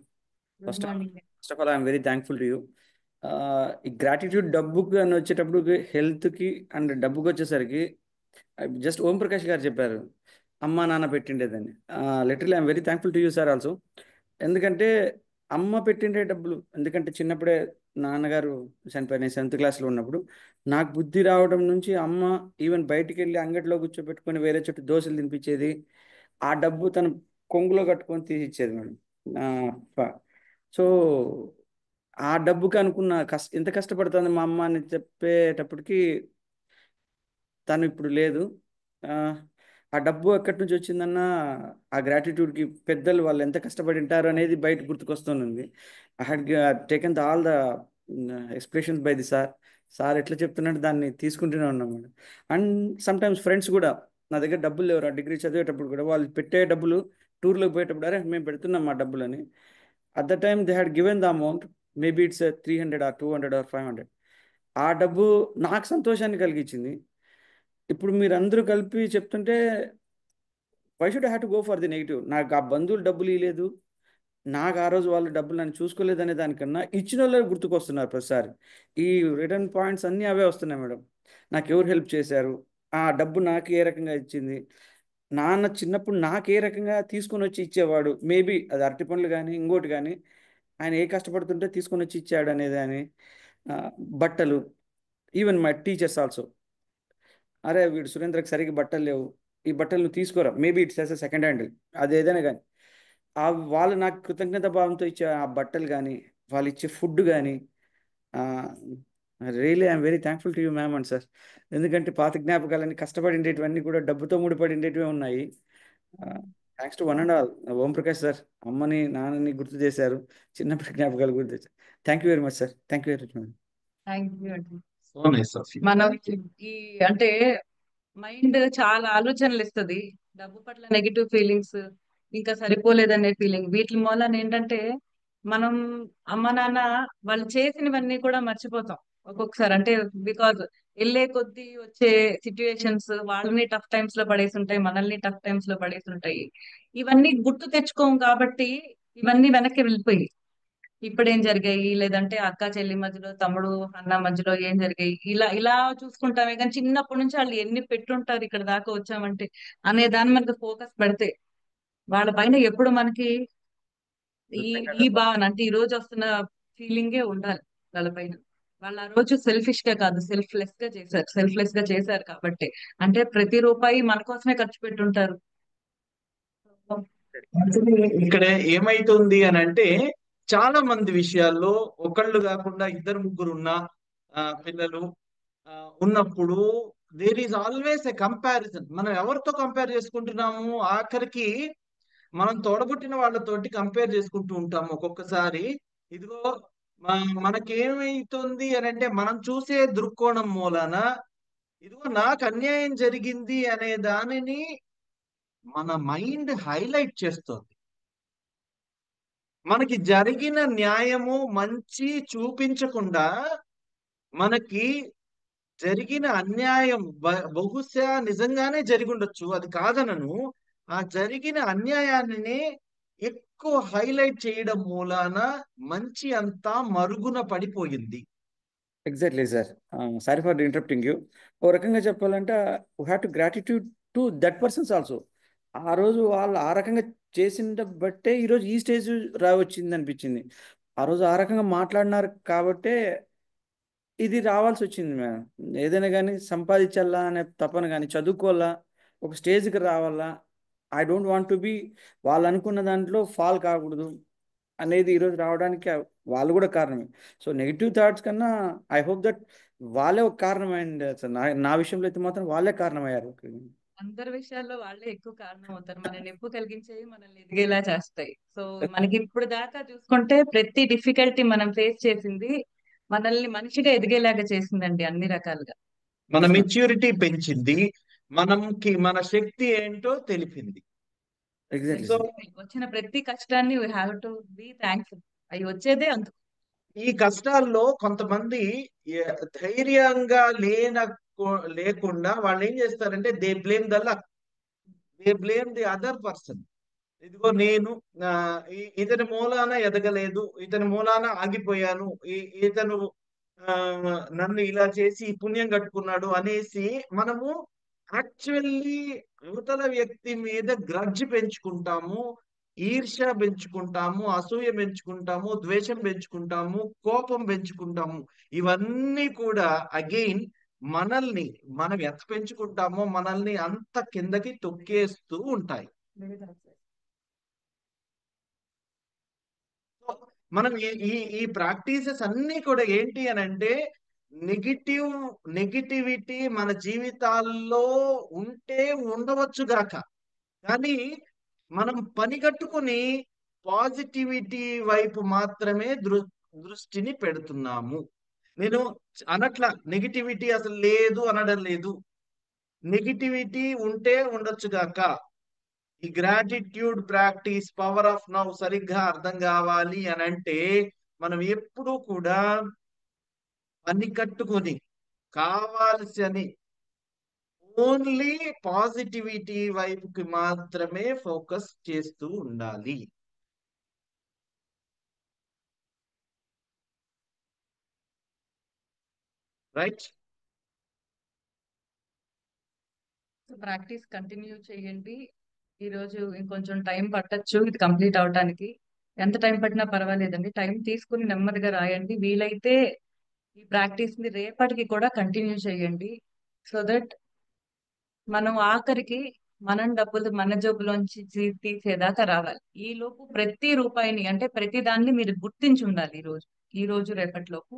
[SPEAKER 2] Good
[SPEAKER 8] first
[SPEAKER 2] morning.
[SPEAKER 8] Of all I'm very thankful to you. ఈ గ్రాటిట్యూడ్ డబ్బుకి అని వచ్చేటప్పుడు, హెల్త్కి అండ్ డబ్బుకి వచ్చేసరికి జస్ట్ ఓం ప్రకాష్ గారు చెప్పారు అమ్మ నాన్న పెట్టిండేదని. Literally I'm very thankful to you sir also. ఎందుకంటే అమ్మ పెట్టిండే డబ్బులు, ఎందుకంటే చిన్నప్పుడే నాన్నగారు చనిపోయిన 7th క్లాస్లో ఉన్నప్పుడు నాకు బుద్ధి రావడం నుంచి అమ్మ ఈవెన్ బయటికి వెళ్ళి అంగట్లో కూర్చోబెట్టుకొని వేరే చుట్టూ దోశలు తినిపించేది. ఆ డబ్బు తన కొంగులో కట్టుకొని తీసి ఇచ్చేది మేడం. సో ఆ డబ్బుకి అనుకున్న ఎంత కష్టపడుతుంది మా అమ్మ అని చెప్పేటప్పటికి తను ఇప్పుడు లేదు. ఆ, ఆ డబ్బు ఎక్కడి నుంచి వచ్చిందన్న ఆ గ్రాటిట్యూడ్కి పెద్దలు వాళ్ళు ఎంత కష్టపడి ఉంటారు అనేది బయట గుర్తుకొస్తుంది. I had taken all the expressions by the sir. Sir ఎట్లా చెప్తున్నట్టు దాన్ని తీసుకుంటూనే ఉన్నాం madam. And some times friends కూడా నా దగ్గర డబ్బులు లేవు, డిగ్రీ చదివేటప్పుడు కూడా వాళ్ళు పెట్టే డబ్బులు టూర్లోకి పోయేటప్పుడు అరే మేము పెడుతున్నాం మా డబ్బులని. At the time they had given the amount, maybe it's 300 or 200 or 500. ఆ డబ్బు నాకు సంతోషాన్ని కలిగించింది. ఇప్పుడు మీరు అందరూ కలిపి చెప్తుంటే why should have to go for the negative. నాకు ఆ బంధువులు డబ్బులు ఇవ్వలేదు, నాకు ఆ రోజు వాళ్ళు డబ్బులు నన్ను చూసుకోలేదు అనే దానికన్నా ఇచ్చిన వాళ్ళే గుర్తుకొస్తున్నారు ప్రతిసారి. ఈ రిటర్న్ పాయింట్స్ అన్నీ అవే వస్తున్నాయి మేడం. నాకు ఎవరు హెల్ప్ చేశారు, ఆ డబ్బు నాకు ఏ రకంగా ఇచ్చింది, నాన్న చిన్నప్పుడు నాకు ఏ రకంగా తీసుకొని వచ్చి ఇచ్చేవాడు, మేబీ అది అరటి పండ్లు కానీ ఇంకోటి కానీ ఆయన ఏ కష్టపడుతుంటే తీసుకొని వచ్చి ఇచ్చాడు అనేది అని. బట్టలు, ఈవెన్ మై టీచర్స్ ఆల్సో, అరే వీడు సురేంద్రకి సరిగ్గా బట్టలు లేవు, ఈ బట్టలు నువ్వు తీసుకోరా, maybe it's as second hand, అది ఏదైనా కానీ ఆ వాళ్ళు నాకు కృతజ్ఞత భావంతో ఇచ్చే ఆ బట్టలు కానీ వాళ్ళు ఇచ్చే ఫుడ్ కానీ really I'm very thankful to you ma'am and sir. ఎందుకంటే పాత జ్ఞాపకాలన్నీ కష్టపడి ఉండేటివన్నీ కూడా డబ్బుతో ముడిపడి ఉండేటివే ఉన్నాయి. Thanks to one and all. Om Prakash sir అమ్మని నాన్నని గుర్తు చేశారు, చిన్నప్పటి జ్ఞాపకాలు గుర్తు చేశారు. Thank you very much sir. Thank you very much.
[SPEAKER 2] Thank you అండి.
[SPEAKER 6] So nice of you.
[SPEAKER 2] మనం ఈ అంటే మైండ్ చాలా ఆలోచనలు ఇస్తుంది, డబ్బు పట్ల నెగిటివ్ ఫీలింగ్స్, ఇంకా సరిపోలేదనే ఫీలింగ్, వీటి మూలన ఏంటంటే మనం అమ్మ నాన్న వాళ్ళు చేసినవన్నీ కూడా మర్చిపోతాం ఒక్కొక్కసారి. అంటే బికాజ్ వెళ్ళే కొద్దీ వచ్చే సిచ్యుయేషన్స్ వాళ్ళని టఫ్ టైమ్స్ లో పడేసి ఉంటాయి, మనల్ని టఫ్ టైమ్స్ లో పడేసి ఉంటాయి. ఇవన్నీ గుర్తు తెచ్చుకోం కాబట్టి ఇవన్నీ వెనక్కి వెళ్ళిపోయి ఇప్పుడు ఏం జరిగాయి, లేదంటే అక్క చెల్లి మధ్యలో, తమ్ముడు అన్న మధ్యలో ఏం జరిగాయి, ఇలా ఇలా చూసుకుంటామే. కానీ చిన్నప్పటి నుంచి వాళ్ళు ఎన్ని పెట్టుంటారు ఇక్కడ దాకా వచ్చామంటే అనే దాని మీద ఫోకస్ పెడితే వాళ్ళ పైన ఎప్పుడు మనకి ఈ ఈ భావన, అంటే ఈ రోజు వస్తున్న ఫీలింగే ఉండాలి వాళ్ళ పైన. వాళ్ళు ఆ రోజు సెల్ఫిష్ గా కాదు, సెల్ఫ్లెస్ గా చేశారు కాబట్టి. అంటే ప్రతి రూపాయి మన కోసమే ఖర్చు పెట్టుంటారు.
[SPEAKER 6] ఇక్కడ ఏమైతుంది అని అంటే చాలా మంది విషయాల్లో ఒకళ్ళు కాకుండా ఇద్దరు ముగ్గురు ఉన్న పిల్లలు ఉన్నప్పుడు there is always a comparison. మనం ఎవరితో కంపేర్ చేసుకుంటున్నాము, ఆఖరికి మనం తోడబుట్టిన వాళ్ళతోటి కంపేర్ చేసుకుంటూ ఉంటాము ఒక్కొక్కసారి. ఇదిగో మనకేమైతుంది అని అంటే మనం చూసే దృక్కోణం మూలన ఇదిగో నాకు అన్యాయం జరిగింది అనే దానిని మన మైండ్ హైలైట్ చేస్తుంది. మనకి జరిగిన న్యాయము మంచి చూపించకుండా మనకి జరిగిన అన్యాయం బహుశా నిజంగానే జరిగి ఉండొచ్చు, అది కాదనను. ఆ జరిగిన అన్యాయాన్ని ఎక్కువ హైలైట్ చేయడం మూలాన మంచి అంతా మరుగున పడిపోయింది.
[SPEAKER 8] Exactly sir. Sorry for interrupting you. ఓ రకంగా చెప్పాలంటే we have to gratitude to that persons also. ఆ రోజు వాళ్ళు ఆ రకంగా చేసిన బట్టే ఈరోజు ఈ స్టేజ్ రావచ్చింది అనిపించింది. ఆ రోజు ఆ రకంగా మాట్లాడినారు కాబట్టే ఇది రావాల్సి వచ్చింది మేడం. ఏదైనా కానీ సంపాదించాలా అనే తపన కానీ, చదువుకోవాలా, ఒక స్టేజ్కి రావాలా, I don't want to be వాళ్ళు అనుకున్న దాంట్లో ఫాల్ కాకూడదు అనేది ఈరోజు రావడానికి వాళ్ళు కూడా కారణమే. సో నెగిటివ్ థాట్స్ కన్నా ఐ హోప్ దట్ వాళ్ళే ఒక కారణమైంది సార్. నా విషయంలో అయితే మాత్రం వాళ్ళే కారణమయ్యారు.
[SPEAKER 2] అందరి విషయాల్లో వాళ్ళే ఎక్కువ కారణం అవుతారు, మన నిప్పు కలిగించేవి మనల్ని ఎదిగేలా చేస్తాయి. సో మనకి ఇప్పుడు దాకా చూసుకుంటే ప్రతి డిఫికల్టీ మనం ఫేస్ చేసింది మనల్ని మనిషిగా ఎదిగేలాగా చేసిందండి అన్ని రకాలుగా.
[SPEAKER 6] మన మెచ్యూరిటీ పెంచింది, మన శక్తి ఏంటో తెలిపింది.
[SPEAKER 8] Exactly
[SPEAKER 6] so
[SPEAKER 8] sir.
[SPEAKER 2] వచ్చిన ప్రతి కష్టాన్ని we have to be thankful. అవి వచ్చేదే అందుకు.
[SPEAKER 6] ఈ కష్టాల్లో కొంతమంది ధైర్యంగా లేకుండా వాళ్ళు ఏం చేస్తారంటే they blame the other person. ఇదిగో నేను ఇతని మూలాన ఎదగలేదు, ఇతని మూలాన ఆగిపోయాను, ఇతను నన్ను ఇలా చేసి పుణ్యం కట్టుకున్నాడు అనేసి మనము యాక్చువల్లీ అవతల వ్యక్తి మీద గ్రడ్జ్ పెంచుకుంటాము, ఈర్ష్య పెంచుకుంటాము, అసూయ పెంచుకుంటాము, ద్వేషం పెంచుకుంటాము, కోపం పెంచుకుంటాము. ఇవన్నీ కూడా అగైన్ మనం ఎంత పెంచుకుంటామో మనల్ని అంత కిందకి తొక్కేస్తూ ఉంటాయి. మనం ఈ ప్రాక్టీసెస్ అన్ని కూడా ఏంటి అని అంటే నెగిటివిటీ మన జీవితాల్లో ఉంటే ఉండవచ్చు గాక, కానీ మనం పని కట్టుకుని పాజిటివిటీ వైపు మాత్రమే దృష్టిని పెడుతున్నాము. నేను అనట్లా నెగిటివిటీ అసలు లేదు అనడం లేదు, నెగిటివిటీ ఉంటే ఉండొచ్చు గాక. ఈ gratitude practice power of now సరిగ్గా అర్థం కావాలి అని అంటే మనం ఎప్పుడూ కూడా పని కట్టుకొని కావాల్సి ఓన్లీ పాజిటివిటీ వైపుకి మాత్రమే ఫోకస్ చేస్తూ ఉండాలి. రైట్?
[SPEAKER 2] ప్రాక్టీస్ కంటిన్యూ చేయండి. ఈ రోజు ఇంకొంచెం టైం పట్టొచ్చు ఇది కంప్లీట్ అవడానికి. ఎంత టైం పట్టినా పర్వాలేదండి, టైం తీసుకుని నెమ్మదిగా రాయండి. వీలైతే ఈ ప్రాక్టీస్ ని రేపటికి కూడా కంటిన్యూ చేయండి. సో దట్ మనం ఆఖరికి మనం డబ్బులు మన జోబులోంచి తీసేదాకా రావాలి. ఈ లోపు ప్రతి రూపాయిని అంటే ప్రతి దాన్ని మీరు గుర్తించి ఉండాలి. ఈ రోజు రేపటిలోపు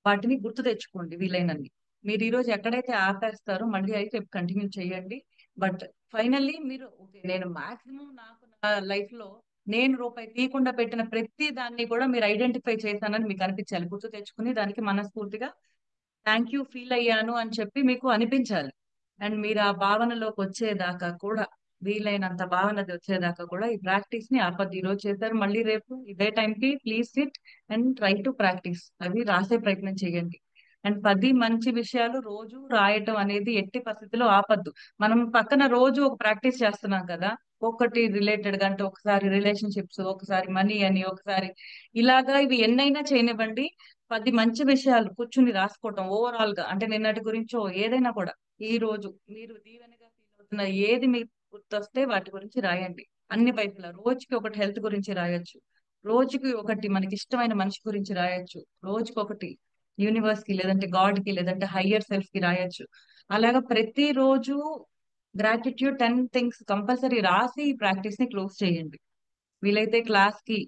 [SPEAKER 2] వాటిని గుర్తు తెచ్చుకోండి వీలైనన్ని. మీరు ఈ రోజు ఎక్కడైతే ఆపేస్తారో మళ్ళీ అయితే రేపు కంటిన్యూ చేయండి. బట్ ఫైనల్లీ మీరు ఓకే, నేను మాక్సిమం నాకు నా లైఫ్ లో నేను రూపాయి తీయకుండా పెట్టిన ప్రతి దాన్ని కూడా మీరు ఐడెంటిఫై చేశానని మీకు అనిపించాలి. గుర్తు తెచ్చుకుని దానికి మనస్ఫూర్తిగా థ్యాంక్ యూ ఫీల్ అయ్యాను అని చెప్పి మీకు అనిపించాలి. అండ్ మీరు ఆ భావనలోకి వచ్చేదాకా కూడా, వీలైనంత భావనది వచ్చేదాకా కూడా ఈ ప్రాక్టీస్ ని ఆపద్దు. ఈ రోజు చేశారు, మళ్ళీ రేపు ఇదే టైంకి please SIT and try to practice. అవి రాసే ప్రయత్నం చేయండి. అండ్ 10 మంచి విషయాలు రోజు రాయటం అనేది ఎట్టి పరిస్థితిలో ఆపద్దు. మనం పక్కన రోజు ఒక ప్రాక్టీస్ చేస్తున్నాం కదా, ఒకటి రిలేటెడ్ గా, అంటే ఒకసారి రిలేషన్షిప్స్, ఒకసారి మనీ అని, ఒకసారి ఇలాగా ఇవి ఎన్నైనా చేయనివ్వండి. 10 మంచి విషయాలు కూర్చుని రాసుకోవటం ఓవరాల్ గా, అంటే నిన్నటి గురించో ఏదైనా కూడా ఈ రోజు మీరు దీవెనగా ఫీల్ అవుతున్న ఏది మీకు గుర్తొస్తే వాటి గురించి రాయండి. అన్ని వైపులా రోజుకి ఒకటి హెల్త్ గురించి రాయొచ్చు, రోజుకి ఒకటి మనకి ఇష్టమైన మనిషి గురించి రాయొచ్చు, రోజుకి ఒకటి యూనివర్స్ కి లేదంటే గాడ్ కి లేదంటే హయ్యర్ సెల్ఫ్ కి రాయొచ్చు. అలాగా ప్రతి రోజు గ్రాటిట్యూడ్ 10 థింగ్స్ కంపల్సరీ రాసి ఈ ప్రాక్టీస్ ని క్లోజ్ చేయండి. వీలైతే క్లాస్ కి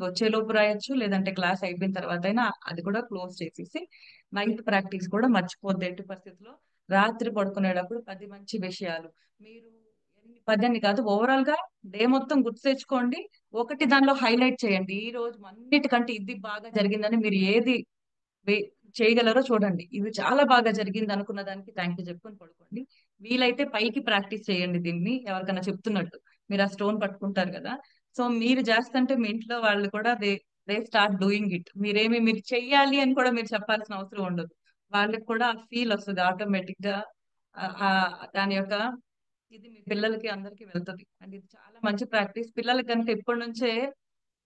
[SPEAKER 2] వచ్చేలోపు రాయొచ్చు, లేదంటే క్లాస్ అయిపోయిన తర్వాత అయినా అది కూడా క్లోజ్ చేసేసి నైట్ ప్రాక్టీస్ కూడా మర్చిపోద్ది ఎట్టి పరిస్థితిలో. రాత్రి పడుకునేటప్పుడు 10 మంచి విషయాలు, మీరు 10 అని కాదు, ఓవరాల్ గా డే మొత్తం గుర్తు తెచ్చుకోండి. ఒకటి దానిలో హైలైట్ చేయండి. ఈ రోజు అన్నిటికంటే ఇది బాగా జరిగిందని మీరు ఏది చేయగలరో చూడండి. ఇది చాలా బాగా జరిగింది అనుకున్న దానికి థ్యాంక్ యూ చెప్పుకొని పడుకోండి. వీలైతే పైకి ప్రాక్టీస్ చేయండి దీన్ని, ఎవరికైనా చెప్తున్నట్టు. మీరు ఆ స్టోన్ పట్టుకుంటారు కదా, సో మీరు చేస్తుంటే మీ ఇంట్లో వాళ్ళు కూడా దే స్టార్ట్ డూయింగ్ ఇట్. మీరు చెయ్యాలి అని కూడా మీరు చెప్పాల్సిన అవసరం ఉండదు. వాళ్ళకి కూడా ఆ ఫీల్ వస్తుంది ఆటోమేటిక్ గా. దాని యొక్క ఇది మీ పిల్లలకి అందరికి వెళ్తుంది. అండ్ ఇది చాలా మంచి ప్రాక్టీస్. పిల్లలకి కనుక ఇప్పటి నుంచే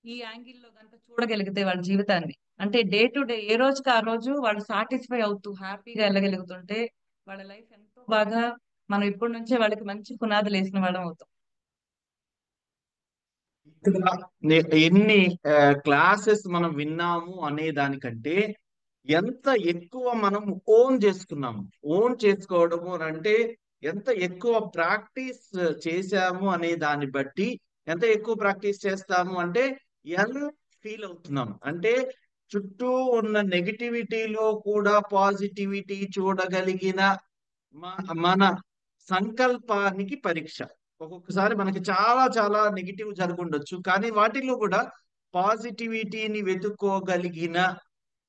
[SPEAKER 2] ఈ యాంగిల్లో కనుక చూడగలిగితే వాళ్ళ జీవితాన్ని, అంటే డే టు డే ఏ రోజుకి ఆ రోజు వాళ్ళు సాటిస్ఫై అవుతూ హ్యాపీగా వెళ్ళగలుగుతుంటే వాళ్ళ లైఫ్ ఎంతో బాగా, మనం ఇప్పటి నుంచే వాళ్ళకి మంచి పునాదులు వేసిన వాళ్ళం అవుతాం.
[SPEAKER 6] ఎన్ని క్లాసెస్ మనం విన్నాము అనే దానికంటే ఎంత ఎక్కువ మనం ఓన్ చేసుకున్నాము. ఓన్ చేసుకోవడము అంటే ఎంత ఎక్కువ ప్రాక్టీస్ చేశాము అనే దాన్ని బట్టి, ఎంత ఎక్కువ ప్రాక్టీస్ చేస్తాము అంటే ఎంత ఫీల్ అవుతున్నాం అంటే చుట్టూ ఉన్న నెగిటివిటీలో కూడా పాజిటివిటీ చూడగలిగిన మన సంకల్పానికి పరీక్ష. ఒక్కొక్కసారి మనకి చాలా చాలా నెగిటివ్ జరుగుండొచ్చు, కానీ వాటిలో కూడా పాజిటివిటీని వెతుక్కోగలిగిన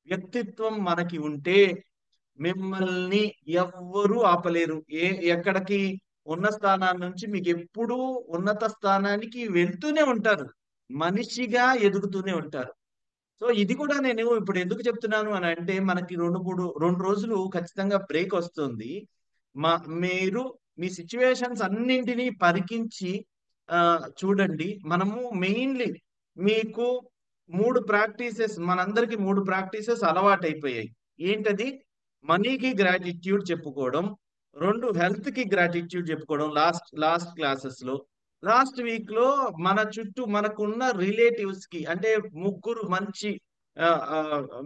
[SPEAKER 6] వ్యక్తిత్వం మనకి ఉంటే మిమ్మల్ని ఎవ్వరూ ఆపలేరు. ఎక్కడికి ఉన్న స్థానాన్ని నుంచి మీకు ఎప్పుడూ ఉన్నత స్థానానికి వెళ్తూనే ఉంటారు, మనిషిగా ఎదుగుతూనే ఉంటారు. సో ఇది కూడా నేను ఇప్పుడు ఎందుకు చెప్తున్నాను అని అంటే మనకి 2 రోజులు ఖచ్చితంగా బ్రేక్ వస్తుంది. మీరు మీ సిచ్యువేషన్స్ అన్నింటినీ పరికించి చూడండి. మనము మెయిన్లీ మీకు 3 ప్రాక్టీసెస్, మనందరికి 3 ప్రాక్టీసెస్ అలవాటు అయిపోయాయి. ఏంటది? మనీకి గ్రాటిట్యూడ్ చెప్పుకోవడం, 2 హెల్త్ కి గ్రాటిట్యూడ్ చెప్పుకోవడం లాస్ట్ క్లాసెస్ లో. లాస్ట్ వీక్ లో మన చుట్టూ మనకున్న రిలేటివ్స్ కి, అంటే 3 మంచి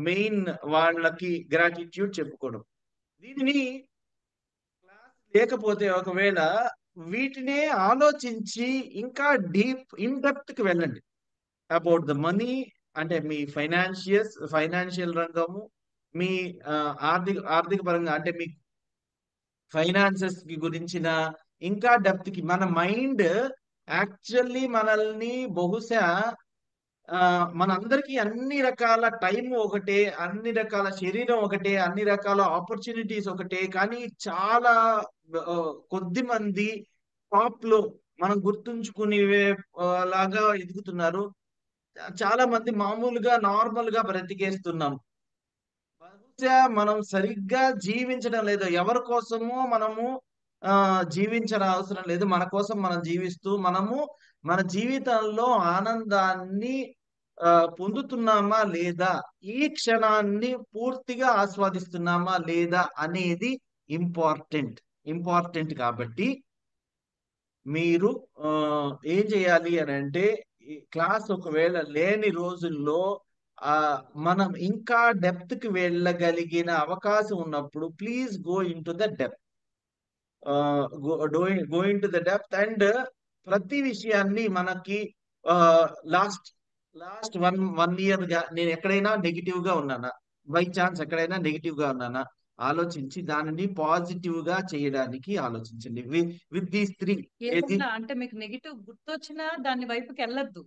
[SPEAKER 6] మెయిన్ వాళ్ళకి గ్రాటిట్యూడ్ చెప్పుకోవడం. దీనిని క్లాస్ లేకపోతే ఒకవేళ వీటినే ఆలోచించి ఇంకా ఇన్ డెప్త్ కి వెళ్ళండి. అబౌట్ ద మనీ, అంటే మీ ఫైనాన్షియల్ రంగము, మీ ఆర్థిక పరంగా అంటే మీ ఫైనాన్సెస్ కి గురించిన ఇంకా డెప్త్ కి మన మైండ్ యాక్చువల్లీ మనల్ని బహుశా మనందరికీ అన్ని రకాల టైం ఒకటే, అన్ని రకాల శరీరం ఒకటే, అన్ని రకాల ఆపర్చునిటీస్ ఒకటే, కానీ చాలా కొద్ది మంది టాప్ లో మనం గుర్తుంచుకునే లాగా ఎదుగుతున్నారు. చాలా మంది మామూలుగా నార్మల్ గా బ్రతికేస్తున్నాం. బహుశా మనం సరిగ్గా జీవించడం లేదు. ఎవరి కోసమో మనము జీవించిన అవసరం లేదు. మన కోసం మనం జీవిస్తూ మనము మన జీవితంలో ఆనందాన్ని పొందుతున్నామా లేదా, ఈ క్షణాన్ని పూర్తిగా ఆస్వాదిస్తున్నామా లేదా అనేది ఇంపార్టెంట్ కాబట్టి మీరు ఏం చేయాలి అని అంటే, ఈ క్లాస్ ఒకవేళ లేని రోజుల్లో మనం ఇంకా డెప్త్ కి వెళ్ళగలిగిన అవకాశం ఉన్నప్పుడు please go in to the depth, go in to the depth. And ప్రతి విషయాన్ని మనకి లాస్ట్ వన్ ఇయర్ గా నేను ఎక్కడైనా నెగిటివ్ గా ఉన్నానా, బై ఛాన్స్ ఎక్కడైనా నెగిటివ్ గా ఉన్నానా ఆలోచించి దానిని పాజిటివ్ గా చేయడానికి ఆలోచించండి. విత్ దీస్ త్రీ
[SPEAKER 2] ఏదైనా అంటే మీకు నెగిటివ్ గుర్తొచ్చినా దాని వైపుకి వెళ్ళొద్దు.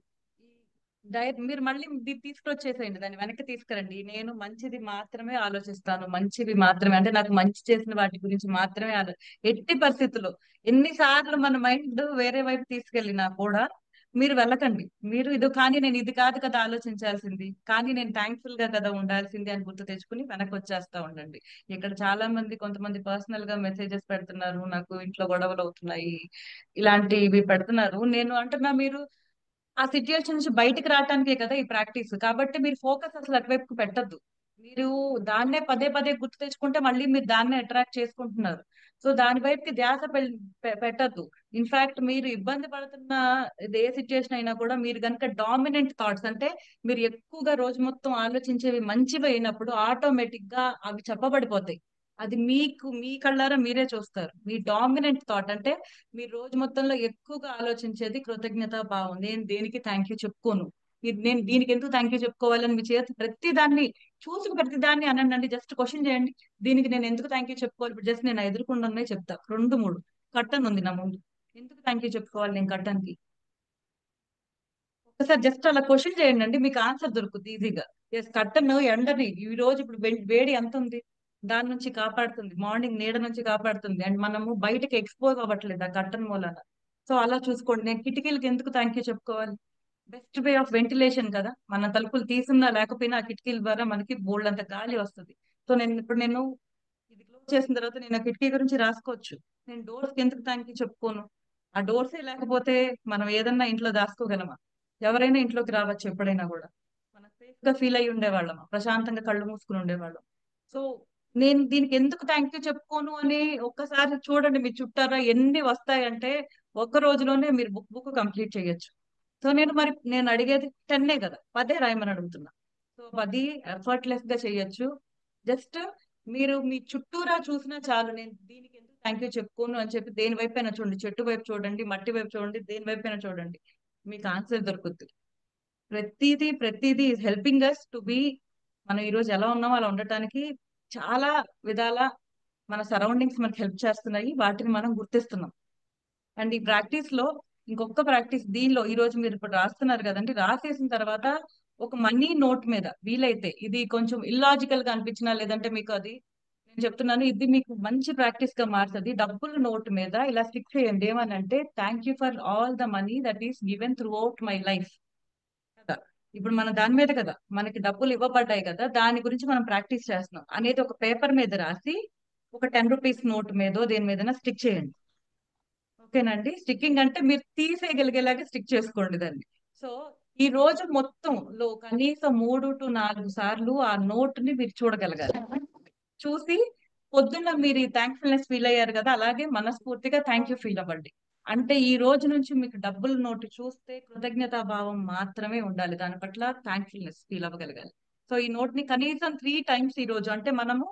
[SPEAKER 2] మీరు మళ్ళీ తీసుకొచ్చేసేయండి, దాన్ని వెనక్కి తీసుకురండి. నేను మంచిది మాత్రమే ఆలోచిస్తాను, మంచివి మాత్రమే, అంటే నాకు మంచి చేసిన వాటి గురించి మాత్రమే ఎట్టి పరిస్థితుల్లో ఎన్నిసార్లు మన మైండ్ వేరే వైపు తీసుకెళ్ళినా కూడా మీరు వెళ్ళకండి. మీరు కానీ నేను ఇది కాదు కదా ఆలోచించాల్సింది, కానీ నేను థ్యాంక్ఫుల్ గా కదా ఉండాల్సింది అని గుర్తు తెచ్చుకుని వెనక్కి వచ్చేస్తా ఉండండి. ఇక్కడ చాలా మంది కొంతమంది పర్సనల్ గా మెసేజెస్ పెడుతున్నారు, నాకు ఇంట్లో గొడవలు అవుతున్నాయి, ఇలాంటివి పెడుతున్నారు. నేను అంటున్నా, మీరు ఆ సిచ్యుయేషన్ నుంచి బయటకు రావటానికే కదా ఈ ప్రాక్టీస్. కాబట్టి మీరు ఫోకస్ అసలు అటువైపు పెట్టద్దు. మీరు దాన్నే పదే పదే గుర్తు తెచ్చుకుంటే మళ్ళీ మీరు దాన్నే అట్రాక్ట్ చేసుకుంటున్నారు. సో దాని వైపుకి ధ్యాస పెట్టద్దు. ఇన్ఫాక్ట్ మీరు ఇబ్బంది పడుతున్న ఏ సిచ్యుయేషన్ అయినా కూడా మీరు కనుక డామినెంట్ థాట్స్, అంటే మీరు ఎక్కువగా రోజు మొత్తం ఆలోచించేవి మంచివి అయినప్పుడు ఆటోమేటిక్ గా అవి చెప్పబడిపోతాయి. అది మీ కళ్ళారా మీరే చూస్తారు. మీ డామినెంట్ థాట్ అంటే మీరు రోజు మొత్తంలో ఎక్కువగా ఆలోచించేది కృతజ్ఞత భావం. నేను దేనికి థ్యాంక్ యూ చెప్పుకోను, నేను దీనికి ఎందుకు థ్యాంక్ యూ చెప్పుకోవాలని మీ చేతి ప్రతి దాన్ని చూసి ప్రతి దాన్ని అనండి. జస్ట్ క్వశ్చన్ చేయండి, దీనికి నేను ఎందుకు థ్యాంక్ యూ చెప్పుకోవాలి. ఇప్పుడు జస్ట్ నేను ఎదుర్కొండానే చెప్తా, 2-3 కట్టన్ ఉంది నా ముందు, ఎందుకు థ్యాంక్ యూ చెప్పుకోవాలి నేను కట్టన్కి? ఒకసారి జస్ట్ అలా క్వశ్చన్ చేయండి అండి, మీకు ఆన్సర్ దొరుకుతుంది ఈజీగా. ఎస్, కట్టన్ ఎండని ఈ రోజు ఇప్పుడు వేడి ఎంత ఉంది, దాని నుంచి కాపాడుతుంది, మార్నింగ్ నీడ నుంచి కాపాడుతుంది, అండ్ మనము బయటకి ఎక్స్పోజ్ అవ్వట్లేదు ఆ కట్టన్ మూలన. సో అలా చూసుకోండి. నేను కిటికీలకి ఎందుకు థ్యాంక్ యూ చెప్పుకోవాలి? బెస్ట్ వే ఆఫ్ వెంటిలేషన్ కదా, మన తలుపులు తీసున్నా లేకపోయినా ఆ కిటికీల ద్వారా మనకి బోల్డ్ అంత గాలి వస్తుంది. సో నేను ఇది క్లోజ్ చేసిన తర్వాత నేను ఆ కిటికీ గురించి రాసుకోవచ్చు. నేను డోర్స్ కి ఎందుకు థ్యాంక్ యూ చెప్పుకోను? ఆ డోర్సే లేకపోతే మనం ఏదన్నా ఇంట్లో దాచుకోగలమా? ఎవరైనా ఇంట్లోకి రావచ్చు ఎప్పుడైనా కూడా. మనం సేఫ్ గా ఫీల్ అయ్యి ఉండేవాళ్ళం, ప్రశాంతంగా కళ్ళు మూసుకుని ఉండేవాళ్ళం. సో నేను దీనికి ఎందుకు థ్యాంక్ యూ చెప్పుకోను అని ఒక్కసారి చూడండి, మీ చుట్టారా ఎన్ని వస్తాయంటే ఒక్క రోజులోనే మీరు బుక్ కంప్లీట్ చేయొచ్చు. సో నేను అడిగేది 10 కదా, 10 రాయమని అడుగుతున్నా. సో 10 ఎఫర్ట్లెస్ గా చేయొచ్చు. జస్ట్ మీరు మీ చుట్టూరా చూసినా చాలు, నేను దీనికి ఎందుకు థ్యాంక్ యూ చెప్పుకోను అని చెప్పి దేని వైపైనా చూడండి, చెట్టు వైపు చూడండి, మట్టి వైపు చూడండి, దేని వైపైనా చూడండి, మీకు ఆన్సర్ దొరుకుతుంది. ప్రతిదీ is helping us to be, మనం ఈ రోజు ఎలా ఉన్నామో అలా ఉండటానికి చాలా విధాల మన సరౌండింగ్స్ మనకి హెల్ప్ చేస్తున్నాయి, వాటిని మనం గుర్తిస్తున్నాం. అండ్ ఈ ప్రాక్టీస్ లో ఇంకొక ప్రాక్టీస్, దీనిలో ఈ రోజు మీరు ఇప్పుడు రాస్తున్నారు కదండి, రాసేసిన తర్వాత ఒక మనీ నోట్ మీద వీలైతే, ఇది కొంచెం ఇల్లాజికల్ గా అనిపించినా లేదంటే మీకు అది నేను చెప్తున్నాను, ఇది మీకు మంచి ప్రాక్టీస్ గా మారుతుంది. డబ్బులు నోట్ మీద ఇలా స్టిక్ చేయండి. ఏమనంటే, thank you for all the money that is given through out my life కదా. ఇప్పుడు మన దాని మీద కదా మనకి డబ్బులు ఇవ్వబడ్డాయి కదా, దాని గురించి మనం ప్రాక్టీస్ చేస్తున్నాం అనేది ఒక పేపర్ మీద రాసి ఒక 10 రూపీస్ నోట్ మీదో దేని మీద స్టిక్ చేయండి. ఓకేనండి, స్టిక్కింగ్ అంటే మీరు తీసేయగలిగేలాగా స్టిక్ చేసుకోండి దాన్ని. సో ఈ రోజు మొత్తంలో కనీసం 3 to 4 సార్లు ఆ నోట్ ని మీరు చూడగలగాలి. చూసి పొద్దున్న మీరు థ్యాంక్ఫుల్నెస్ ఫీల్ అయ్యారు కదా, అలాగే మనస్ఫూర్తిగా థ్యాంక్ యూ ఫీల్ అవ్వండి. అంటే ఈ రోజు నుంచి మీకు డబ్బుల నోటు చూస్తే కృతజ్ఞతా భావం మాత్రమే ఉండాలి, దాని పట్ల థ్యాంక్ఫుల్నెస్ ఫీల్ అవ్వగలగాలి. సో ఈ నోట్ ని కనీసం 3 times ఈ రోజు, అంటే మనము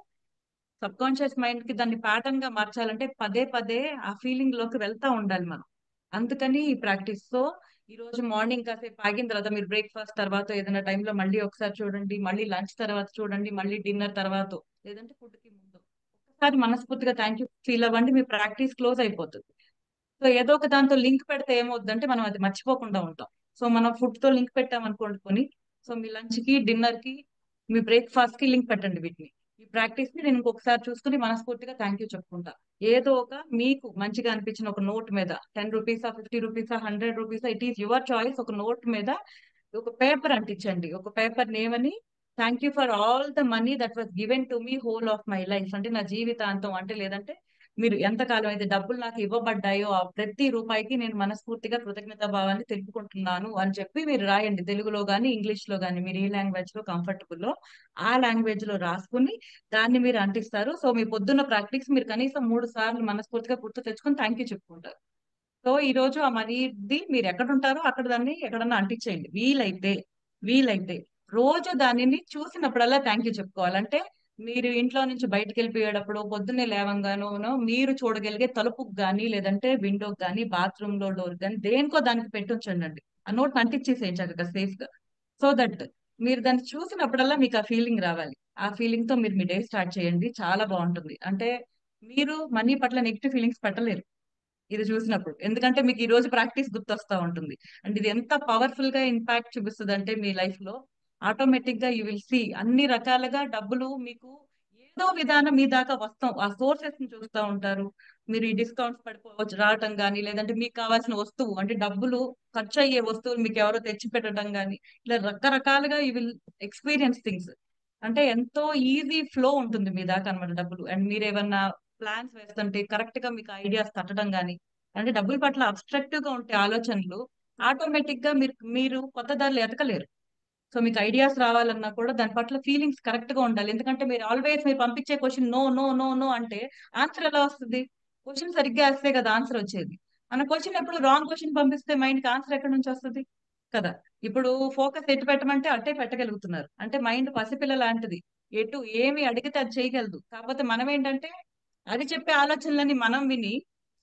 [SPEAKER 2] సబ్ కాన్షియస్ మైండ్ కి దాన్ని ప్యాటర్న్ గా మార్చాలంటే పదే పదే ఆ ఫీలింగ్ లోకి వెళ్తా ఉండాలి మనం. అందుకని ఈ ప్రాక్టీస్. సో ఈ రోజు మార్నింగ్ కాసేపు ఆగిన తర్వాత మీరు బ్రేక్ఫాస్ట్ తర్వాత ఏదైనా టైంలో మళ్ళీ ఒకసారి చూడండి, మళ్ళీ లంచ్ తర్వాత చూడండి, మళ్ళీ డిన్నర్ తర్వాత, లేదంటే ఫుడ్ కి ముందు ఒకసారి మనస్ఫూర్తిగా థ్యాంక్ యూ ఫీల్ అవ్వండి. మీ ప్రాక్టీస్ క్లోజ్ అయిపోతుంది. సో ఏదో ఒక దాంతో లింక్ పెడితే ఏమవుతుందంటే మనం అది మర్చిపోకుండా ఉంటాం. సో మనం ఫుడ్ తో లింక్ పెట్టామనుకోండి, సో మీ లంచ్ కి, డిన్నర్ కి, మీ బ్రేక్ఫాస్ట్ కి లింక్ పెట్టండి వీటిని. ఈ ప్రాక్టీస్ ని నేను ఇంకొకసారి చూసుకుని మనస్ఫూర్తిగా థ్యాంక్ యూ చెప్పుకుంటా. ఏదో ఒక మీకు మంచిగా అనిపించిన ఒక నోట్ మీద, 10 రూపీసా, 50 రూపీసా, 100 రూపీసా, ఇట్ ఈస్ యువర్ చాయిస్. ఒక నోట్ మీద ఒక పేపర్ అంటించండి. ఒక పేపర్ నేమని thank you for all the money that was given to me whole of my life, అంటే నా జీవితాంతం, అంటే లేదంటే మీరు ఎంతకాలం అయితే డబ్బులు నాకు ఇవ్వబడ్డాయో ఆ ప్రతి రూపాయికి నేను మనస్ఫూర్తిగా కృతజ్ఞతా భావాన్ని తెలుపుకుంటున్నాను అని చెప్పి మీరు రాయండి. తెలుగులో గానీ, ఇంగ్లీష్ లో గానీ, మీరు ఏ లాంగ్వేజ్ లో కంఫర్టబుల్ లో ఆ లాంగ్వేజ్ లో రాసుకుని దాన్ని మీరు అంటిస్తారు. సో మీ పొద్దున్న ప్రాక్టీస్ మీరు కనీసం 3 సార్లు మనస్ఫూర్తిగా గుర్తు తెచ్చుకొని థ్యాంక్ యూ చెప్పుకుంటారు. సో ఈ రోజు ఆ మనీది మీరు ఎక్కడ ఉంటారో అక్కడ దాన్ని ఎక్కడన్నా అంటించేయండి. వీలైతే రోజు దానిని చూసినప్పుడల్లా థ్యాంక్ యూ చెప్పుకోవాలంటే మీరు ఇంట్లో నుంచి బయటకు వెళ్ళిపోయేటప్పుడు పొద్దున్నే లేవంగానో మీరు చూడగలిగే తలుపుకు కానీ, లేదంటే విండోకి కానీ, బాత్రూమ్ లో డోర్ కానీ, దేనికో దానికి పెట్టొచ్చండి. ఆ నోట్ అంటించేసేయండి చక్కగా సేఫ్ గా. సో దట్ మీరు దాన్ని చూసినప్పుడల్లా మీకు ఆ ఫీలింగ్ రావాలి. ఆ ఫీలింగ్ తో మీరు మీ డే స్టార్ట్ చేయండి. చాలా బాగుంటుంది. అంటే మీరు మనీ పట్ల నెగిటివ్ ఫీలింగ్స్ పెట్టలేరు ఇది చూసినప్పుడు, ఎందుకంటే మీకు ఈ రోజు ప్రాక్టీస్ గుర్తొస్తా ఉంటుంది. అండ్ ఇది ఎంత పవర్ఫుల్ గా ఇంపాక్ట్ చూపిస్తుంది అంటే మీ లైఫ్ లో ఆటోమేటిక్ గా యూ విల్ సీ అన్ని రకాలుగా డబ్బులు మీకు ఏదో విధానం మీ దాకా వస్తాం. ఆ సోర్సెస్ ని చూస్తూ ఉంటారు. మీరు ఈ డిస్కౌంట్స్ పడిపోవచ్చు రావటం కానీ, లేదంటే మీకు కావాల్సిన వస్తువు అంటే డబ్బులు ఖర్చు అయ్యే వస్తువులు మీకు ఎవరో తెచ్చి పెట్టడం కానీ, ఇలా రకరకాలుగా యూ విల్ ఎక్స్పీరియన్స్ థింగ్స్. అంటే ఎంతో ఈజీ ఫ్లో ఉంటుంది మీ దాకా అనమాట డబ్బులు. అండ్ మీరు ఏమన్నా ప్లాన్స్ వేస్తుంటే కరెక్ట్ గా మీకు ఐడియాస్ తట్టడం కానీ, అంటే డబ్బుల పట్ల అబ్స్ట్రక్టివ్ గా ఉంటే ఆలోచనలు ఆటోమేటిక్ గా మీరు కొత్త దారులు ఎతకలేరు. సో మీకు ఐడియాస్ రావాలన్నా కూడా దాని పట్ల ఫీలింగ్స్ కరెక్ట్ గా ఉండాలి. ఎందుకంటే మీరు ఆల్వేస్ మీరు పంపించే question no no no no అంటే ఆన్సర్ ఎలా వస్తుంది? క్వశ్చన్ సరిగ్గా వేస్తే కదా ఆన్సర్ వచ్చేది. మన క్వశ్చన్ ఎప్పుడు రాంగ్ క్వశ్చన్ పంపిస్తే మైండ్ కి ఆన్సర్ ఎక్కడి నుంచి వస్తుంది కదా. ఇప్పుడు ఫోకస్ ఎటు పెట్టమంటే అట్టే పెట్టగలుగుతున్నారు. అంటే మైండ్ పసిపిల్ల లాంటిది, ఎటు ఏమి అడిగితే అది చేయగలదు. కాకపోతే మనం ఏంటంటే అది చెప్పే ఆలోచనలన్నీ మనం విని,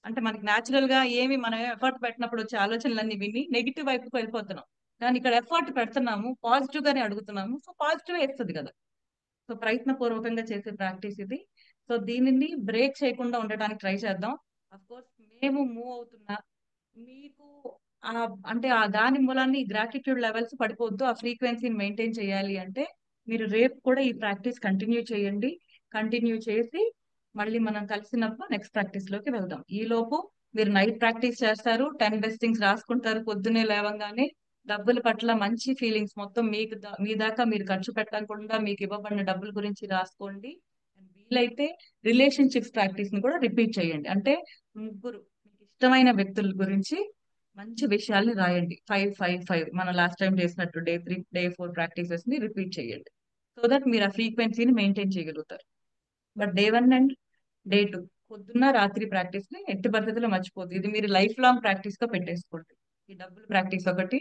[SPEAKER 2] అంటే మనకి న్యాచురల్ గా ఏమి మనం ఎఫర్ట్ పెట్టినప్పుడు వచ్చే ఆలోచనలన్నీ విని నెగిటివ్ వైపుకి వెళ్ళిపోతున్నాం. కానీ ఇక్కడ ఎఫర్ట్ పెడుతున్నాము, పాజిటివ్ గానే అడుగుతున్నాము, సో పాజిటివ్ వేస్తుంది కదా. సో ప్రయత్నపూర్వకంగా చేసే ప్రాక్టీస్ ఇది. సో దీనిని బ్రేక్ చేయకుండా ఉండటానికి ట్రై చేద్దాం. అఫ్ కోర్స్ మేము మూవ్ అవుతున్నా మీకు ఆ అంటే ఆ దాని మూలాన్ని గ్రాటిట్యూడ్ లెవెల్స్ పడిపోవద్దు. ఆ ఫ్రీక్వెన్సీని మెయింటైన్ చేయాలి అంటే మీరు రేపు కూడా ఈ ప్రాక్టీస్ కంటిన్యూ చేయండి. కంటిన్యూ చేసి మళ్ళీ మనం కలిసినప్పుడు నెక్స్ట్ ప్రాక్టీస్ లోకి వెళ్దాం. ఈ లోపు మీరు నైట్ ప్రాక్టీస్ చేస్తారు, 10 బెస్ట్ థింగ్స్ రాసుకుంటారు పొద్దున్నే లేవంగానే. డబ్బుల పట్ల మంచి ఫీలింగ్స్ మొత్తం మీ దాకా మీరు ఖర్చు పెట్టకుండా మీకు ఇవ్వబడిన డబ్బుల గురించి రాసుకోండి. వీలైతే రిలేషన్షిప్స్ ప్రాక్టీస్ ని కూడా రిపీట్ చేయండి. అంటే ముగ్గురు మీకు ఇష్టమైన వ్యక్తుల గురించి మంచి విషయాల్ని రాయండి. 5 5 5 మనం లాస్ట్ టైం చేసినట్టు డే 3 డే 4 ప్రాక్టీసెస్ ని రిపీట్ చేయండి. సో దట్ మీరు ఆ ఫ్రీక్వెన్సీని మెయింటైన్ చేయగలుగుతారు. బట్ డే 1 అండ్ డే 2 పొద్దున్న రాత్రి ప్రాక్టీస్ ని ఎట్టి పద్ధతిలో మర్చిపోద్దు. ఇది మీరు లైఫ్ లాంగ్ ప్రాక్టీస్ గా పెట్టేసుకోండి. ఈ డబ్బులు ప్రాక్టీస్ ఒకటి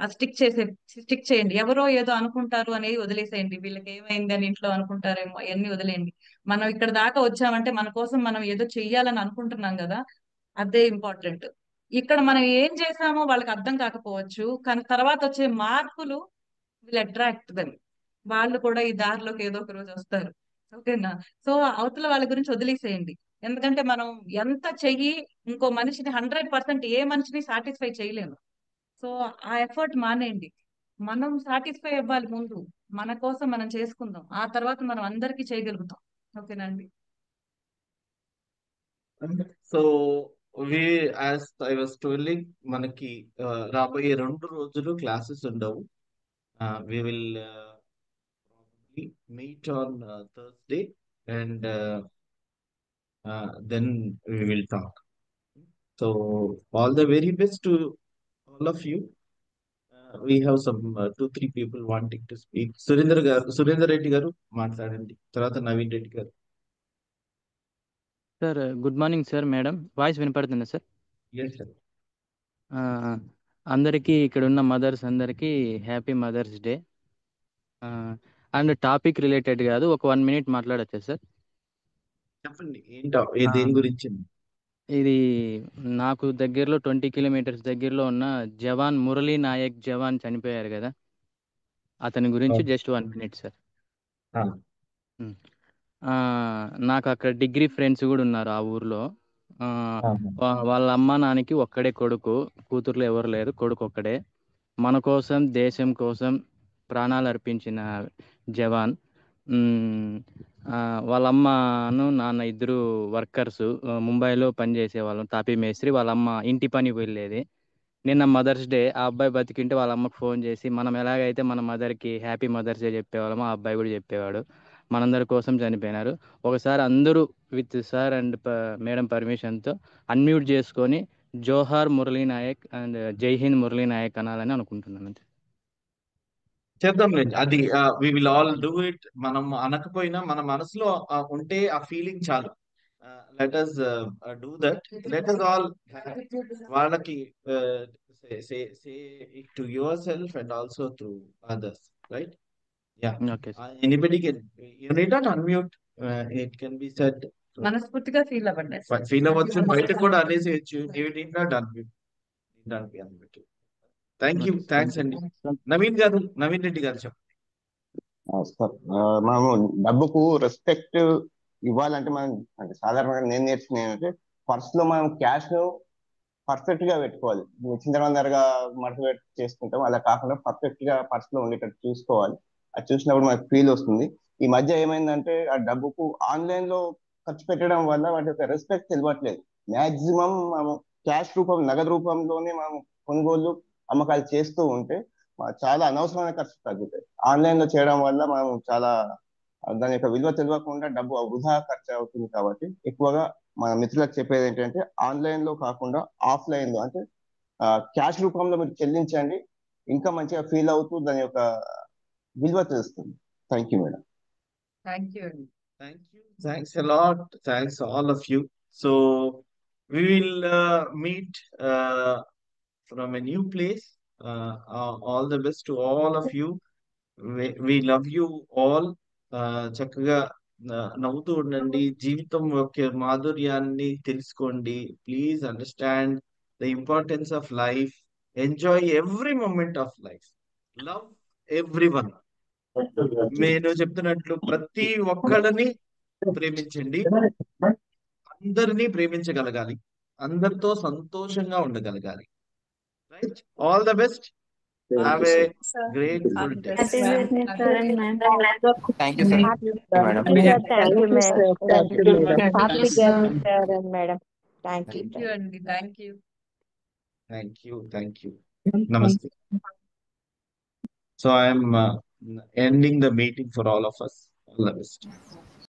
[SPEAKER 2] ఆ స్టిక్ చేయండి. ఎవరో ఏదో అనుకుంటారు అనేది వదిలేసేయండి. వీళ్ళకి ఏమైంది అని ఇంట్లో అనుకుంటారేమో అవన్నీ వదిలేయండి. మనం ఇక్కడ దాకా వచ్చామంటే మన కోసం మనం ఏదో చెయ్యాలని అనుకుంటున్నాం కదా, అదే ఇంపార్టెంట్. ఇక్కడ మనం ఏం చేసామో వాళ్ళకి అర్థం కాకపోవచ్చు, కానీ తర్వాత వచ్చే మార్పులు విల్ అట్రాక్ట్ దెమ్. వాళ్ళు కూడా ఈ దారిలోకి ఏదో ఒక రోజు వస్తారు. ఓకేనా? సో అవతల వాళ్ళ గురించి వదిలేసేయండి. ఎందుకంటే మనం ఎంత చెయ్యి ఇంకో మనిషిని 100% ఏ మనిషిని సాటిస్ఫై చేయలేము. సో ఆ ఎఫర్ట్ మానేయండి. మనం సాటిస్ఫై అవ్వాలి ముందు. మన కోసం మనం చేసుకుందాం, ఆ తర్వాత మనం అందరికీ చేయగలుగుతాం. ఓకేనా అండి?
[SPEAKER 6] So we as I was telling, మనకి రాబోయే 2 రోజులు క్లాసెస్ ఉండవు. We will meet on Thursday and then we will talk. So all the very best to all of you. We have some 2 3 people wanting to speak. Surender Reddy garu మాట్లాడండి, తర్వాత Naveen Reddy garu.
[SPEAKER 9] Sir good morning sir. Madam voice వినపడుతుందా సార్?
[SPEAKER 6] Yes sir.
[SPEAKER 9] అందరికీ ఇక్కడ ఉన్న మదర్స్ అందరికీ happy mother's day. And topic related కాదు, ఒక 1 minute మాట్లాడచ్చా సార్?
[SPEAKER 6] చెప్పండి, ఏంటో దేని గురించి?
[SPEAKER 9] ఇది నాకు దగ్గరలో 20 కిలోమీటర్స్ దగ్గరలో ఉన్న జవాన్ మురళీ నాయక్ జవాన్ చనిపోయారు కదా, అతని గురించి జస్ట్ 1 మినిట్ సార్. ఉమ్. ఆ, నాకు అక్కడ డిగ్రీ ఫ్రెండ్స్ కూడా ఉన్నారు ఆ ఊర్లో. ఆ, వాళ్ళ అమ్మ నాన్నకి ఒక్కడే కొడుకు, కూతుర్లు ఎవరు లేరు, కొడుకు ఒక్కడే. మన కోసం దేశం కోసం ప్రాణాలు అర్పించిన జవాన్. మ్, వాళ్ళ అమ్మను నాన్న ఇద్దరు వర్కర్స్, ముంబైలో పనిచేసే వాళ్ళం, తాపీ మేస్త్రి. వాళ్ళ అమ్మ ఇంటి పని వెళ్ళేది. నిన్న మదర్స్ డే, ఆ అబ్బాయి బతికింటే వాళ్ళ అమ్మకు ఫోన్ చేసి మనం ఎలాగైతే మన మదర్కి హ్యాపీ మదర్స్ డే చెప్పేవాళ్ళమో ఆ అబ్బాయి కూడా చెప్పేవాడు. మనందరి కోసం చనిపోయినారు. ఒకసారి అందరూ విత్ సార్ అండ్ మేడం పర్మిషన్తో అన్మ్యూట్ చేసుకొని జోహార్ మురళీ నాయక్ అండ్ జై హింద్ మురళీ నాయక్ అనాలని అనుకుంటున్నాను అంతే.
[SPEAKER 6] చేద్దాంలేండి. అది we will all do it. మనం అనకపోయినా మన మనసులో ఉంటే ఆ ఫీలింగ్ చాలు. Let us do that. Let us all వాళ్ళకి say it to yourself and also to others, right? Yeah.
[SPEAKER 9] Okay sir.
[SPEAKER 6] Anybody can, you need not unmute, it can be said.
[SPEAKER 2] మనస్ఫూర్తిగా ఫీల్ అవ్వండి.
[SPEAKER 6] ఫీల్ అవ్వచ్చు, బయట కూడా అనేసేయచ్చు. You need not unmute. Thank you, thanks అండి. నవీన్ గారు, నవీన్ రెడ్డి గారు చెప్పండి.
[SPEAKER 10] సార్, మనము డబ్బుకు రెస్పెక్ట్ ఇవ్వాలంటే మనం అంటే సాధారణంగా నేను నేర్చుకునే ఏంటంటే పర్స్ లో మనం క్యాష్ పర్ఫెక్ట్ గా పెట్టుకోవాలి. చిందరవందరగా మడత చేసుకుంటాం, అలా కాకుండా పర్ఫెక్ట్ గా పర్స్ లో ఉండేటట్టు చూసుకోవాలి. అది చూసినప్పుడు మనకు ఫీల్ వస్తుంది. ఈ మధ్య ఏమైందంటే ఆ డబ్బుకు ఆన్లైన్ లో ఖర్చు పెట్టడం వల్ల వాటి యొక్క రెస్పెక్ట్ తెలియట్లేదు. మాక్సిమం మనం క్యాష్ రూపం, నగదు రూపంలోనే మనం కొనుగోలు అమ్మకాలు చేస్తూ ఉంటే చాలా అనవసరమైన ఖర్చు తగ్గుతాయి. ఆన్లైన్ లో చేయడం వల్ల మనం చాలా దాని యొక్క విలువ తెలియకుండా డబ్బు వృధా ఖర్చు అవుతుంది. కాబట్టి ఎక్కువగా మన మిత్రులకు చెప్పేది ఏంటంటే ఆన్లైన్ లో కాకుండా ఆఫ్లైన్ లో అంటే క్యాష్ రూపంలో మీరు చెల్లించండి, ఇంకా మంచిగా ఫీల్ అవుతూ దాని యొక్క విలువ తెలుస్తుంది. Thank you madam.
[SPEAKER 2] Thank you అండి.
[SPEAKER 6] Thank you. Thanks a lot. Thanks all of you. So we will meet from a new place. All the best to all of you. We love you all. చక్కగా నవ్వుతూ ఉండండి. జీవితం యొక్క మాధుర్యాన్ని తెలుసుకోండి. Please understand the importance of life. Enjoy every moment of life. Love every one. నేను చెప్తున్నట్లు ప్రతి ఒక్కళ్ళని ప్రేమించండి. అందరినీ ప్రేమించగలగాలి. అందరితో సంతోషంగా ఉండగలగాలి. Right? All the best. Have a grateful day.
[SPEAKER 11] Happy birthday, sir and ma'am.
[SPEAKER 12] Thank you, sir. Madam.
[SPEAKER 11] Happy birthday, thank you, ma'am.
[SPEAKER 2] Thank you, madam.
[SPEAKER 11] Happy birthday, sir and madam. Thank you.
[SPEAKER 2] Thank you అండి. Thank you.
[SPEAKER 6] Thank you, thank you. నమస్తే. So I am ending the meeting for all of us. All the best.